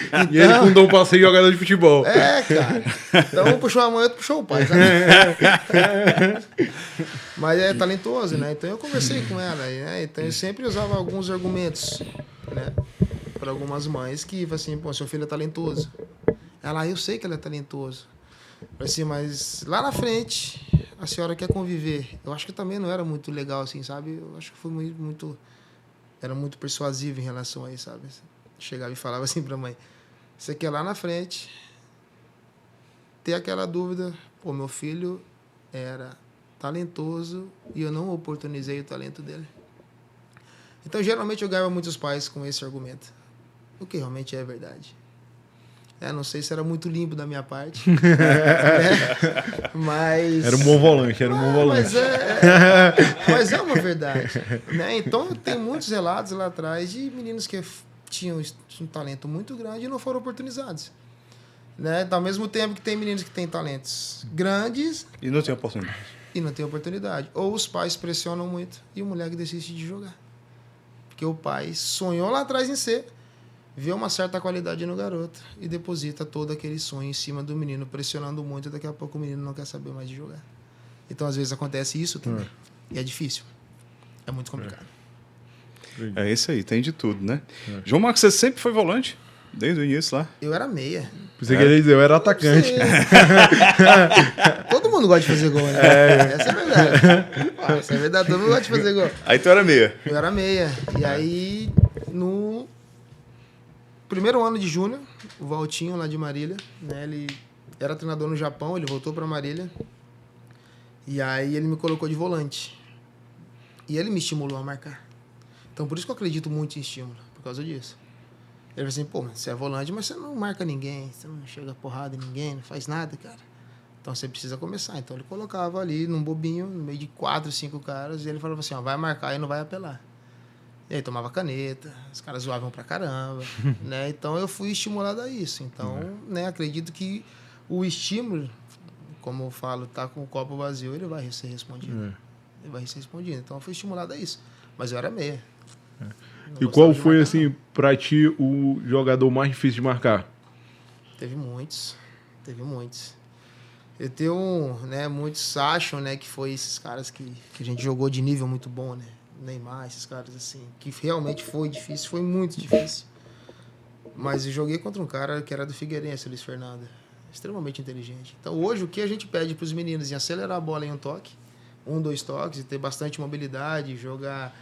Então, e ele com dom para ser jogador de futebol. Cara. Então um puxou a mãe, outro puxou o pai, sabe? Mas é talentoso, né? Então eu conversei com ela, né? Então eu sempre usava alguns argumentos, né? Para algumas mães que, assim, pô, seu filho é talentoso. Ela, eu sei que ele é talentoso. Assim, mas lá na frente, a senhora quer conviver. Eu acho que também não era muito legal, assim, sabe? Eu acho que foi muito... Era muito persuasivo em relação a isso, sabe? Chegava e falava assim pra mãe, você quer lá na frente ter aquela dúvida, pô, meu filho era talentoso e eu não oportunizei o talento dele. Então, geralmente, eu ganhava muitos pais com esse argumento, o que realmente é verdade. Não sei se era muito limpo da minha parte, mas... Era um bom volante, Mas é uma verdade, né? Então, tem muitos relatos lá atrás de meninos que tinham um talento muito grande e não foram oportunizados. Né? Ao mesmo tempo que tem meninos que têm talentos grandes... E não tem oportunidade. E não tem oportunidade. Ou os pais pressionam muito e o moleque desiste de jogar. Porque o pai sonhou lá atrás em ser... vê uma certa qualidade no garoto e deposita todo aquele sonho em cima do menino, pressionando muito, e daqui a pouco o menino não quer saber mais de jogar. Então, às vezes, acontece isso também. E é difícil. É muito complicado. É isso aí, tem de tudo, né? João Marcos, você sempre foi volante? Desde o início lá? Eu era meia. Você queria dizer, eu era atacante. Todo mundo gosta de fazer gol, né? Essa é verdade. Essa é verdade, todo mundo gosta de fazer gol. Aí tu era meia? Eu era meia. E aí, no... primeiro ano de júnior, o Valtinho lá de Marília, né, ele era treinador no Japão, ele voltou para Marília e aí ele me colocou de volante e ele me estimulou a marcar. Então por isso que eu acredito muito em estímulo, por causa disso. Ele falou assim, pô, você é volante, mas você não marca ninguém, você não chega porrada em ninguém, não faz nada, cara. Então você precisa começar. Então ele colocava ali num bobinho, no meio de 4, 5 caras, e ele falava assim, ó, vai marcar e não vai apelar. E aí tomava caneta, os caras zoavam pra caramba, né? Então eu fui estimulado a isso. Então, né, acredito que o estímulo, como eu falo, tá com o copo vazio, ele vai ser respondido. Ele vai ser respondido. Então eu fui estimulado a isso. Mas eu era meia. E qual foi, assim, pra ti o jogador mais difícil de marcar? Teve muitos. Eu tenho, né, muitos acham, né, que foi esses caras que a gente jogou de nível muito bom, né? Neymar, esses caras assim, que realmente foi difícil, foi muito difícil. Mas eu joguei contra um cara que era do Figueirense, Luiz Fernando, extremamente inteligente. Então hoje o que a gente pede para os meninos é acelerar a bola em um toque, 2 toques, e ter bastante mobilidade, jogar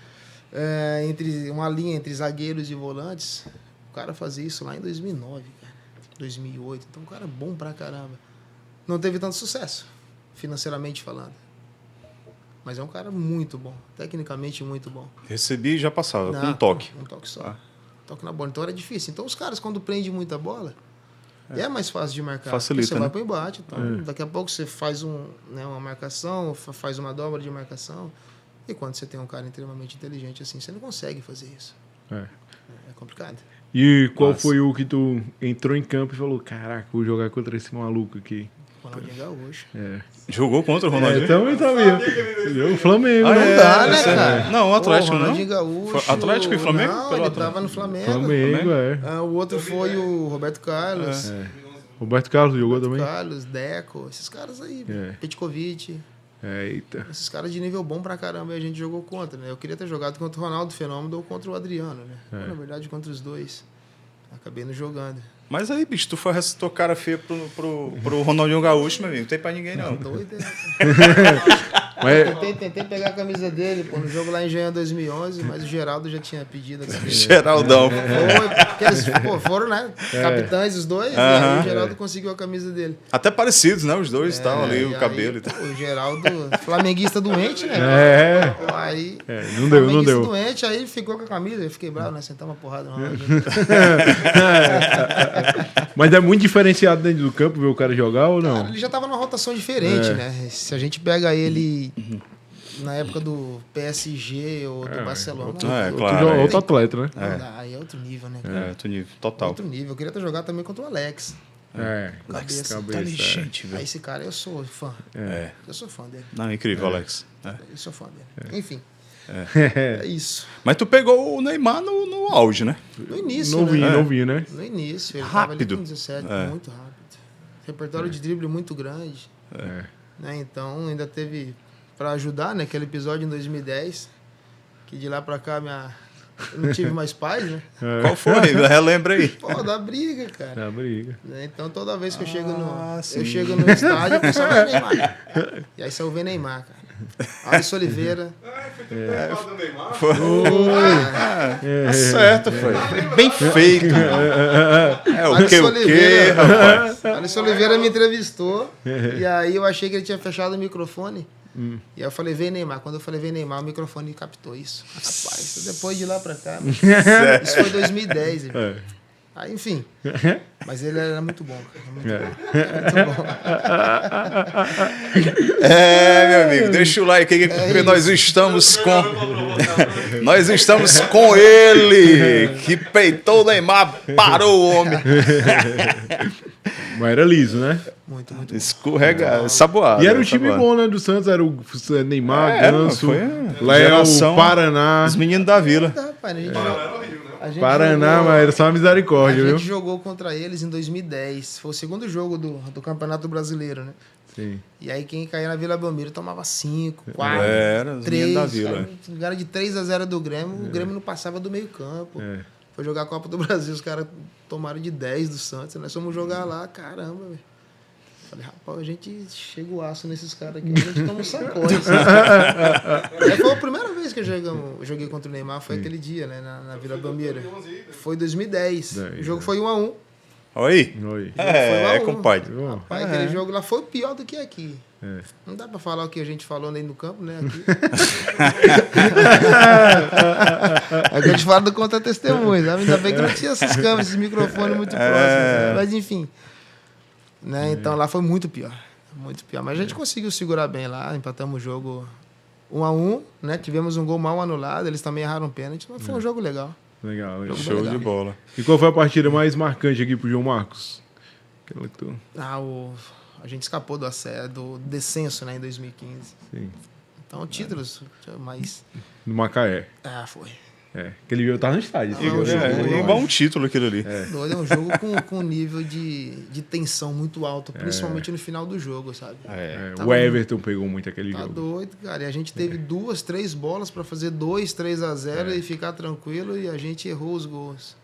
entre uma linha entre zagueiros e volantes. O cara fazia isso lá em 2009, cara, 2008. Então o cara é bom pra caramba. Não teve tanto sucesso, financeiramente falando. Mas é um cara muito bom, tecnicamente muito bom. Recebi e já passava, com um toque. Um toque só. Toque na bola. Então era difícil. Então os caras, quando prendem muita bola, é mais fácil de marcar. Facilita, você né? vai para o embate. Então, daqui a pouco você faz uma marcação, faz uma dobra de marcação. E quando você tem um cara extremamente inteligente assim, você não consegue fazer isso. É complicado. E qual foi o que tu entrou em campo e falou, caraca, vou jogar contra esse maluco aqui? Ronaldinho Gaúcho. Jogou contra o Ronaldinho? Também sabia. O Flamengo. Não dá, né, cara? Não, o Atlético não. Ronaldinho Gaúcho. Atlético e Flamengo? Não, ele tava no Flamengo. Flamengo, O outro foi o Roberto Carlos. Roberto Carlos jogou também? Carlos, Deco, esses caras aí. Petkovic. Eita. Esses caras de nível bom pra caramba e a gente jogou contra, né? Eu queria ter jogado contra o Ronaldo Fenômeno ou contra o Adriano, né? Na verdade, contra os dois. Acabei não jogando. Mas aí, bicho, tu faz tua cara feia pro Ronaldinho Gaúcho, meu amigo. Não tem pra ninguém, não. Doido, Mas... Tentei pegar a camisa dele, no jogo lá em Engenhão 2011, mas o Geraldo já tinha pedido a camisa. Geraldão. Porque eles foram, né? Capitães, os dois, e aí o Geraldo conseguiu a camisa dele. Até parecidos, né? Os dois tal, ali, o cabelo e tal. O Geraldo, flamenguista doente, né? Aí, não deu. Doente, aí ficou com a camisa, eu fiquei bravo, né? Sentar uma porrada no Ronaldinho. Mas é muito diferenciado dentro do campo ver o cara jogar ou não? Cara, ele já estava numa rotação diferente, né? Se a gente pega ele na época do PSG ou do Barcelona. claro. Outro atleta, né? Não dá, aí é outro nível, né? cara? Outro nível, total. Outro nível. Eu queria ter jogado também contra o Alex. Cabeça. Aí esse cara, eu sou fã. Eu sou fã dele. Não, incrível, Alex. Eu sou fã dele. Enfim. É isso. Mas tu pegou o Neymar no auge, né? No início, Novinho, né? No início. Ele Rápido. tava ali com 17, muito rápido. Repertório de drible muito grande. Né? Então, ainda teve... Pra ajudar, né? Aquele episódio em 2010, que de lá pra cá eu não tive mais paz, né? Qual foi? Relembra aí. Pô, dá briga, cara. Dá briga. Né? Então, toda vvez que eu chego sim. eu chego no estádio, o pessoal vai Neymar. E aí saiu o Neymar, cara. Alisson Oliveira. Tá certo, foi. Bem feito. O quê, rapaz? Alisson Oliveira me entrevistou e aí eu achei que ele tinha fechado o microfone. E aí eu falei, vem Neymar. Quando eu falei, vem Neymar, o microfone captou isso. Rapaz, depois de lá pra cá. Isso foi 2010. Aí, enfim. Mas ele era muito bom, cara. Muito bom. Meu amigo, deixa o like aí, porque nós estamos com. Nós estamos com ele, que peitou o Neymar, parou o homem. Mas era liso, né? Muito bom. Escorrega, saboado. E era um time bom, né? Do Santos, era o Neymar, Ganso, foi Léo, geração, Paraná. Os meninos da vila. Rapaz, a gente Paraná, jogou, mas era só uma misericórdia, a viu? gente jogou contra eles em 2010. Foi o segundo jogo do Campeonato Brasileiro, né? Sim. E aí quem caía na Vila Belmiro tomava 5, 4, Era, os 3. meninos da vila. Ganharam de 3-0 do Grêmio, o Grêmio não passava do meio campo. Foi jogar a Copa do Brasil, os caras tomaram de 10 do Santos. Nós fomos jogar lá, caramba, velho. Falei, rapaz, a gente chega o aço nesses caras aqui, a gente toma um sacode. Aí foi a primeira vez que eu joguei contra o Neymar, foi aquele dia, né, na Vila Belmiro. Foi 2010. O jogo foi 1-1. Oi? Oi. Compadre. Rapaz, aquele jogo lá foi pior do que aqui. Não dá pra falar o que a gente falou nem no campo, né? Aqui. É que a gente fala do contra-testemunho, sabe? Ainda bem que não tinha essas câmeras, esses microfones muito próximos. Né? Mas enfim. Né? Então lá foi muito pior. Muito pior. Mas a gente conseguiu segurar bem lá, empatamos o jogo 1-1, né? Tivemos um gol mal anulado, eles também erraram um pênalti, mas foi um jogo legal. Legal. Show de bola. E qual foi a partida mais marcante aqui pro João Marcos? Aquela que tu... A gente escapou do descenso, né, em 2015. Sim. Então, títulos, mas... No Macaé. Foi. Aquele jogo tava no estádio. Igual um título aquilo ali. Doido, é um jogo com nível de tensão muito alto, principalmente no final do jogo, sabe? O Everton pegou muito aquele jogo. Tá doido, cara. E a gente teve 2, 3 bolas para fazer 2-3-0 e ficar tranquilo e a gente errou os gols.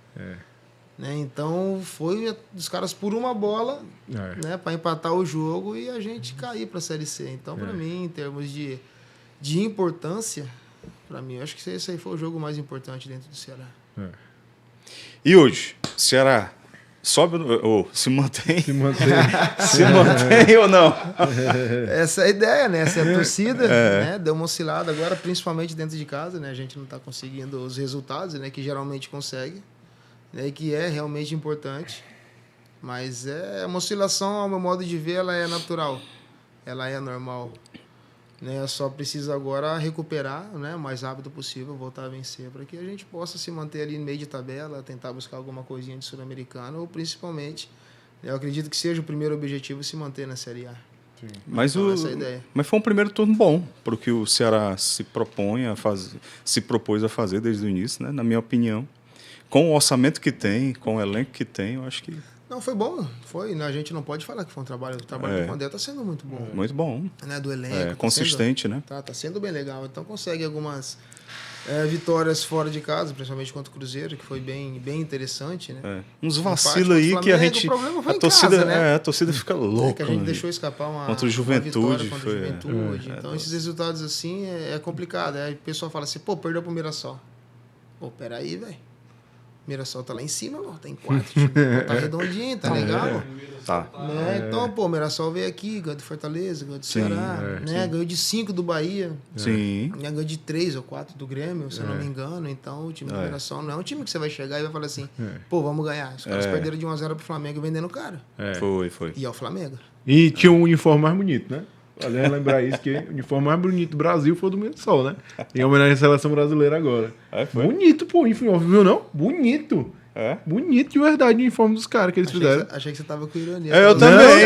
Né? Então, foi os caras por uma bola né, para empatar o jogo e a gente cair para a Série C. Então, para mim, em termos de importância... Pra mim, eu acho que esse aí foi o jogo mais importante dentro do Ceará. E hoje, o Ceará sobe ou se mantém? Se mantém. Se mantém ou não? Essa é a ideia, né? Essa é a torcida, né? Deu uma oscilada agora, principalmente dentro de casa, né? A gente não está conseguindo os resultados, né? Que geralmente consegue, né? Que é realmente importante. Mas é uma oscilação, ao meu modo de ver, ela é natural. Ela é normal. Né, só precisa agora recuperar, né, o mais rápido possível, voltar a vencer, para que a gente possa se manter ali no meio de tabela, tentar buscar alguma coisinha de Sul-Americano, ou principalmente, eu acredito que seja o primeiro objetivo se manter na Série A. Sim. Mas, então, essa é a ideia. Mas foi um primeiro turno bom, para o que o Ceará se propôs a fazer desde o início, né, na minha opinião. Com o orçamento que tem, com o elenco que tem, eu acho que... Não, foi bom. Foi. A gente não pode falar que foi um trabalho. O trabalho do Condé está sendo muito bom. Muito bom. Né, do elenco. Consistente, né? Tá sendo bem legal. Então consegue algumas vitórias fora de casa, principalmente contra o Cruzeiro, que foi bem interessante, né? Uns vacilos aí que a gente... A torcida, casa, né? A torcida fica louca. Que a gente deixou escapar contra o Juventude. Contra o Juventude. Então esses resultados assim é complicado. Aí o pessoal fala assim, perdeu pro Mirassol. Peraí, velho. Mirassol tá lá em cima, mano. Tem 4 times. Tá redondinho, tá legal. Tá. Né? Então, o Mirassol veio aqui, ganhou do Fortaleza, ganhou do Ceará, né? Ganhou de 5 do Bahia. Sim. Ganhou de 3 ou 4 do Grêmio, se eu não me engano. Então, o time do Mirassol não é um time que você vai chegar e vai falar assim, vamos ganhar. Os caras perderam de 1-0 pro Flamengo vendendo caro. Foi. E é o Flamengo. E tinha um uniforme mais bonito, né? Aliás, lembrar isso, que o uniforme mais bonito do Brasil foi o do Mirassol, né? Em homenagem à seleção brasileira agora. Foi? Bonito, pô, viu não? Bonito. Bonito de verdade o uniforme dos caras que eles fizeram. Achei que você tava com ironia. Eu também.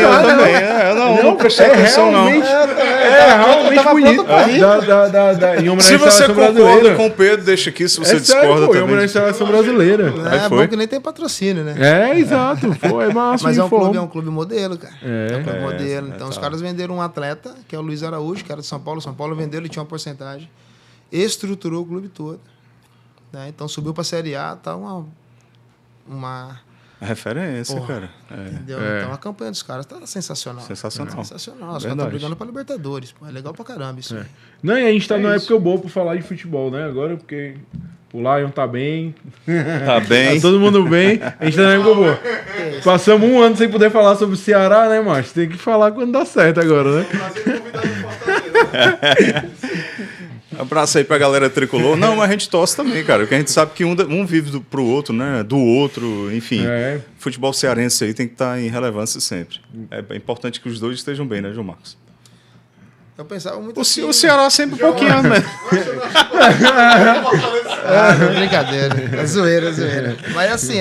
Não prestei atenção, não. Realmente bonito. Em homenagem Se à você seleção concorda brasileira. com o Pedro, deixa aqui. Se você Sério, discorda pô, em também. homenagem à seleção brasileira. É foi? bom que nem tem patrocínio, né? Exato. Pô, é massa Mas o é uniforme. um clube modelo, cara. É um clube modelo. Então, os tá. caras venderam um atleta, que é o Luiz Araújo, que era de São Paulo. São Paulo vendeu, ele tinha uma porcentagem. Estruturou o clube todo. Né? Então, subiu pra Série A, tá uma Referência, Porra. cara. entendeu? Então, a campanha dos caras tá sensacional. Sensacional. Sensacional. Os caras Verdade. estão brigando pra Libertadores. Pô, é legal pra caramba isso. aí. Não, e a gente tá numa isso. época boa pra falar de futebol, né? Agora, porque o Lion tá bem, Tá bem. tá todo mundo bem, a gente tá na época boa. Passamos um ano sem poder falar sobre o Ceará, né, macho? Tem que falar quando dá certo agora, né? Abraço aí pra galera tricolor. Não, mas a gente torce também, cara. Porque a gente sabe que um vive pro outro, né? Do outro, enfim. Futebol cearense aí tem que estar em relevância sempre. É importante que os dois estejam bem, né, João Marcos? Eu pensava muito O Ceará sempre um pouquinho, né? não, brincadeira. É zoeira. Mas assim,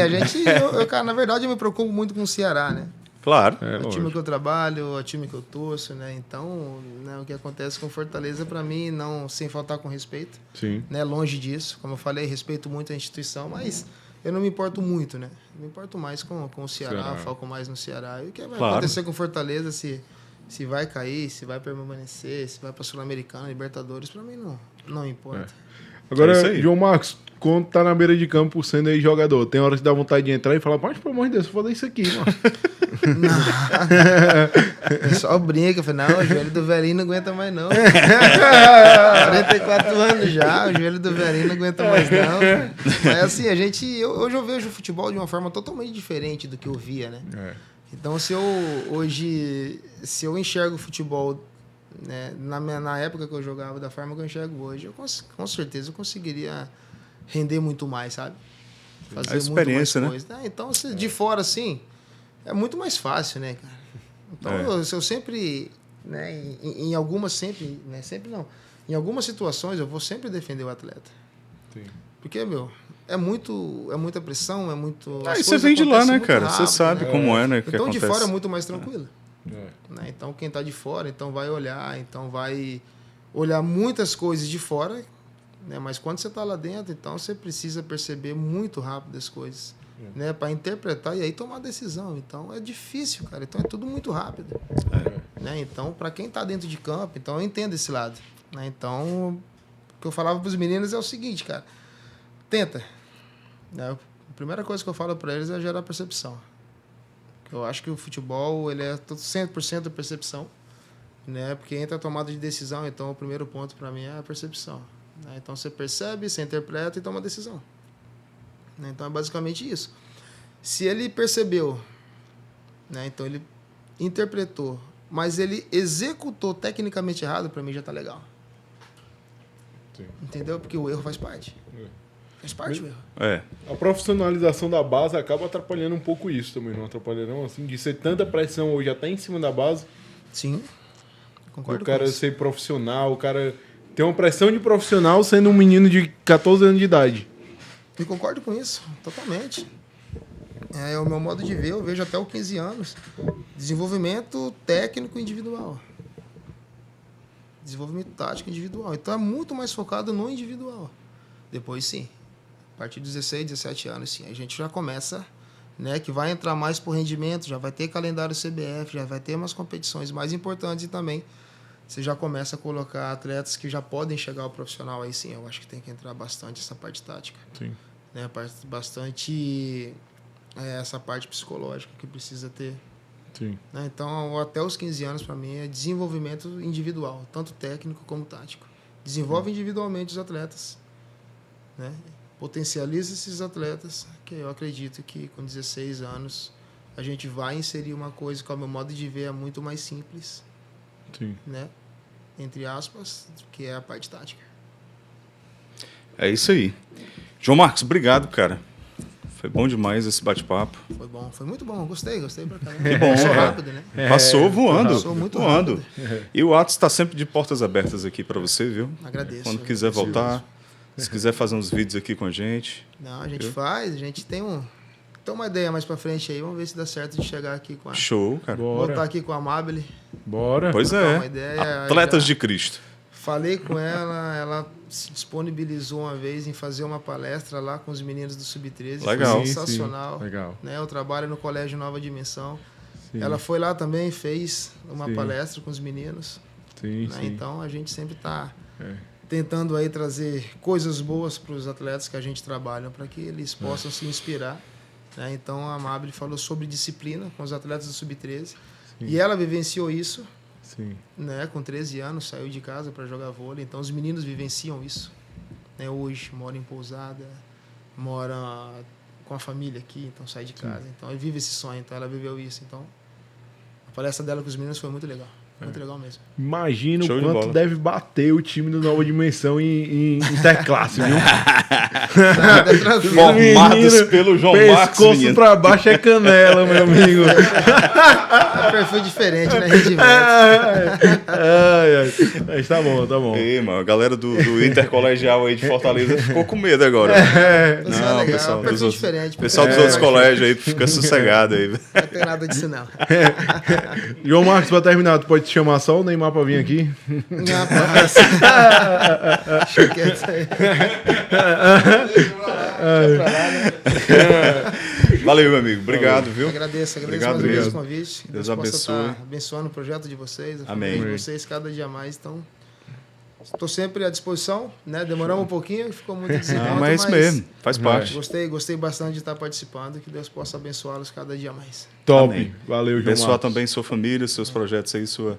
cara, na verdade, eu me preocupo muito com o Ceará, né? Claro. É o time que eu trabalho, é o time que eu torço, né? Então, né, o que acontece com Fortaleza, para mim, não sem faltar com respeito. Sim. Né? Longe disso. Como eu falei, respeito muito a instituição, mas eu não me importo muito, né? Eu me importo mais com o Ceará, foco mais no Ceará. E o que vai acontecer com Fortaleza se vai cair, se vai permanecer, se vai para Sul-Americana, Libertadores, para mim não importa. Agora, João Marcos, quando tá na beira de campo sendo aí jogador, tem hora que dá vontade de entrar e falar, mas pelo amor de Deus, vou fazer isso aqui, mano. Não. Só brinca, eu falei, não, o joelho do velhinho não aguenta mais não. 44 anos já, o joelho do velhinho não aguenta mais não. Mas assim, hoje eu vejo o futebol de uma forma totalmente diferente do que eu via, né? Então, se eu enxergo o futebol, né, na época que eu jogava, da forma que eu enxergo hoje, com certeza eu conseguiria render muito mais, sabe? Fazer a experiência, muito mais coisa. Então, de fora, assim, é muito mais fácil, né, cara? Então, eu sempre, né, em algumas situações, eu vou sempre defender o atleta. Sim. Porque, é muita pressão, é muito... E você vem de lá, né, cara? Você sabe como é, né? Então, que de fora é muito mais tranquilo. É. Né? Então, quem está de fora, então vai olhar muitas coisas de fora, né? Mas quando você está lá dentro, então você precisa perceber muito rápido as coisas, né? Para interpretar e aí tomar decisão. Então, é difícil, cara. Então, é tudo muito rápido. Né? Então, para quem está dentro de campo, então eu entendo esse lado. Né? Então, o que eu falava para os meninos é o seguinte, cara. Tenta. Né? A primeira coisa que eu falo para eles é gerar percepção. Eu acho que o futebol ele é 100% percepção, né? Porque entra a tomada de decisão, então o primeiro ponto para mim é a percepção. Né? Então você percebe, você interpreta e toma decisão. Né? Então é basicamente isso. Se ele percebeu, né? Então ele interpretou, mas ele executou tecnicamente errado, para mim já está legal. Sim. Entendeu? Porque o erro faz parte. Faz parte do erro. A profissionalização da base acaba atrapalhando um pouco isso também, não atrapalha não? Assim, de ser tanta pressão hoje até em cima da base. Sim, concordo o cara com isso. ser profissional, o cara ter uma pressão de profissional sendo um menino de 14 anos de idade. Eu concordo com isso, totalmente. É o meu modo de ver, eu vejo até os 15 anos. Desenvolvimento técnico individual. Desenvolvimento tático individual. Então é muito mais focado no individual. Depois sim. A partir dos 16, 17 anos, sim, a gente já começa, né, que vai entrar mais por rendimento, já vai ter calendário CBF, já vai ter umas competições mais importantes e também você já começa a colocar atletas que já podem chegar ao profissional. Aí sim, eu acho que tem que entrar bastante essa parte tática. Sim. Né, bastante essa parte psicológica que precisa ter. Sim. Né? Então, até os 15 anos, para mim, é desenvolvimento individual, tanto técnico como tático. Desenvolve individualmente os atletas, né? Potencializa esses atletas, que eu acredito que com 16 anos a gente vai inserir uma coisa que, ao meu modo de ver, é muito mais simples, Sim. né? Entre aspas, que é a parte tática. É isso aí. João Marcos, obrigado, cara. Foi bom demais esse bate-papo. Foi bom, foi muito bom. Gostei pra caramba. Que bom, Passou cara. rápido, né? Passou voando. Passou muito voando. rápido. E o Atos está sempre de portas abertas aqui para você, viu? Agradeço. Quando quiser voltar, se quiser fazer uns vídeos aqui com a gente. Não, a gente faz, a gente tem uma ideia mais pra frente aí. Vamos ver se dá certo de chegar aqui com a... Show, cara. Bora. Voltar aqui com a Amabile. Bora. Pois trocar é. uma ideia, Atletas já- de Cristo. Falei com ela, ela se disponibilizou uma vez em fazer uma palestra lá com os meninos do Sub-13. Legal. Foi Sim, sensacional. sim. Legal. Né? Eu trabalho no Colégio Nova Dimensão. Sim. Ela foi lá também, fez uma Sim. palestra com os meninos. Sim, Né? sim. Então a gente sempre está É. tentando aí trazer coisas boas para os atletas que a gente trabalha, para que eles possam se inspirar. Né? Então a Amabile falou sobre disciplina com os atletas do Sub-13. E ela vivenciou isso, Sim. né? Com 13 anos, saiu de casa para jogar vôlei. Então os meninos vivenciam isso. Né? Hoje mora em Pousada, mora com a família aqui, então sai de casa. Então ele vive esse sonho, então ela viveu isso. Então a palestra dela com os meninos foi muito legal. Muito legal mesmo. Imagina o Show de quanto bola. deve bater o time do Nova Dimensão em Interclasse, viu? Nada, tranquilo. Formados Menino, pelo João Marcos, pescoço menino. pra baixo é canela, meu amigo. Foi diferente, né? Rendimento. Mas tá bom, tá bom. Ei, mano, a galera do Intercolegial aí de Fortaleza ficou com medo agora. Pessoal legal, pessoal perfil dos outros, diferente. pessoal dos outros colégios aí fica sossegado aí. Não tem nada disso, não. João Marcos, pra terminar, tu pode te chamar só o Neymar pra vir aqui? Rapaz. Deixa quieto isso aí. Deixa pra lá, né? Valeu, meu amigo. Obrigado, viu? Agradeço Obrigado mais uma vez o mesmo. convite. Que Deus possa abençoe. estar abençoando o projeto de vocês, a Amém. família de vocês cada dia mais. Então, estou sempre à disposição, né? Demoramos um pouquinho, ficou muito desencontro, Não, mas é isso mesmo. Faz parte. Gostei bastante de estar participando, que Deus possa abençoá-los cada dia mais. Top. Amém. Valeu, João Abençoar Marcos. também sua família, seus projetos aí, sua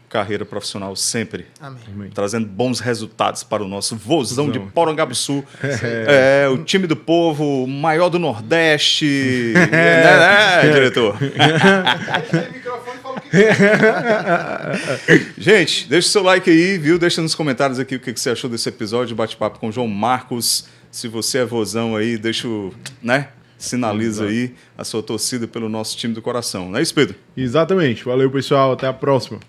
carreira profissional sempre. Amém. Amém. Trazendo bons resultados para o nosso vozão de Vozão. Porangabuçu. É, o time do povo, o maior do Nordeste. né, diretor? Gente, deixa o seu like aí, viu? Deixa nos comentários aqui o que você achou desse episódio de bate-papo com o João Marcos. Se você é vozão aí, deixa o, né? Sinaliza aí a sua torcida pelo nosso time do coração. Não é isso, Pedro? Exatamente. Valeu, pessoal. Até a próxima.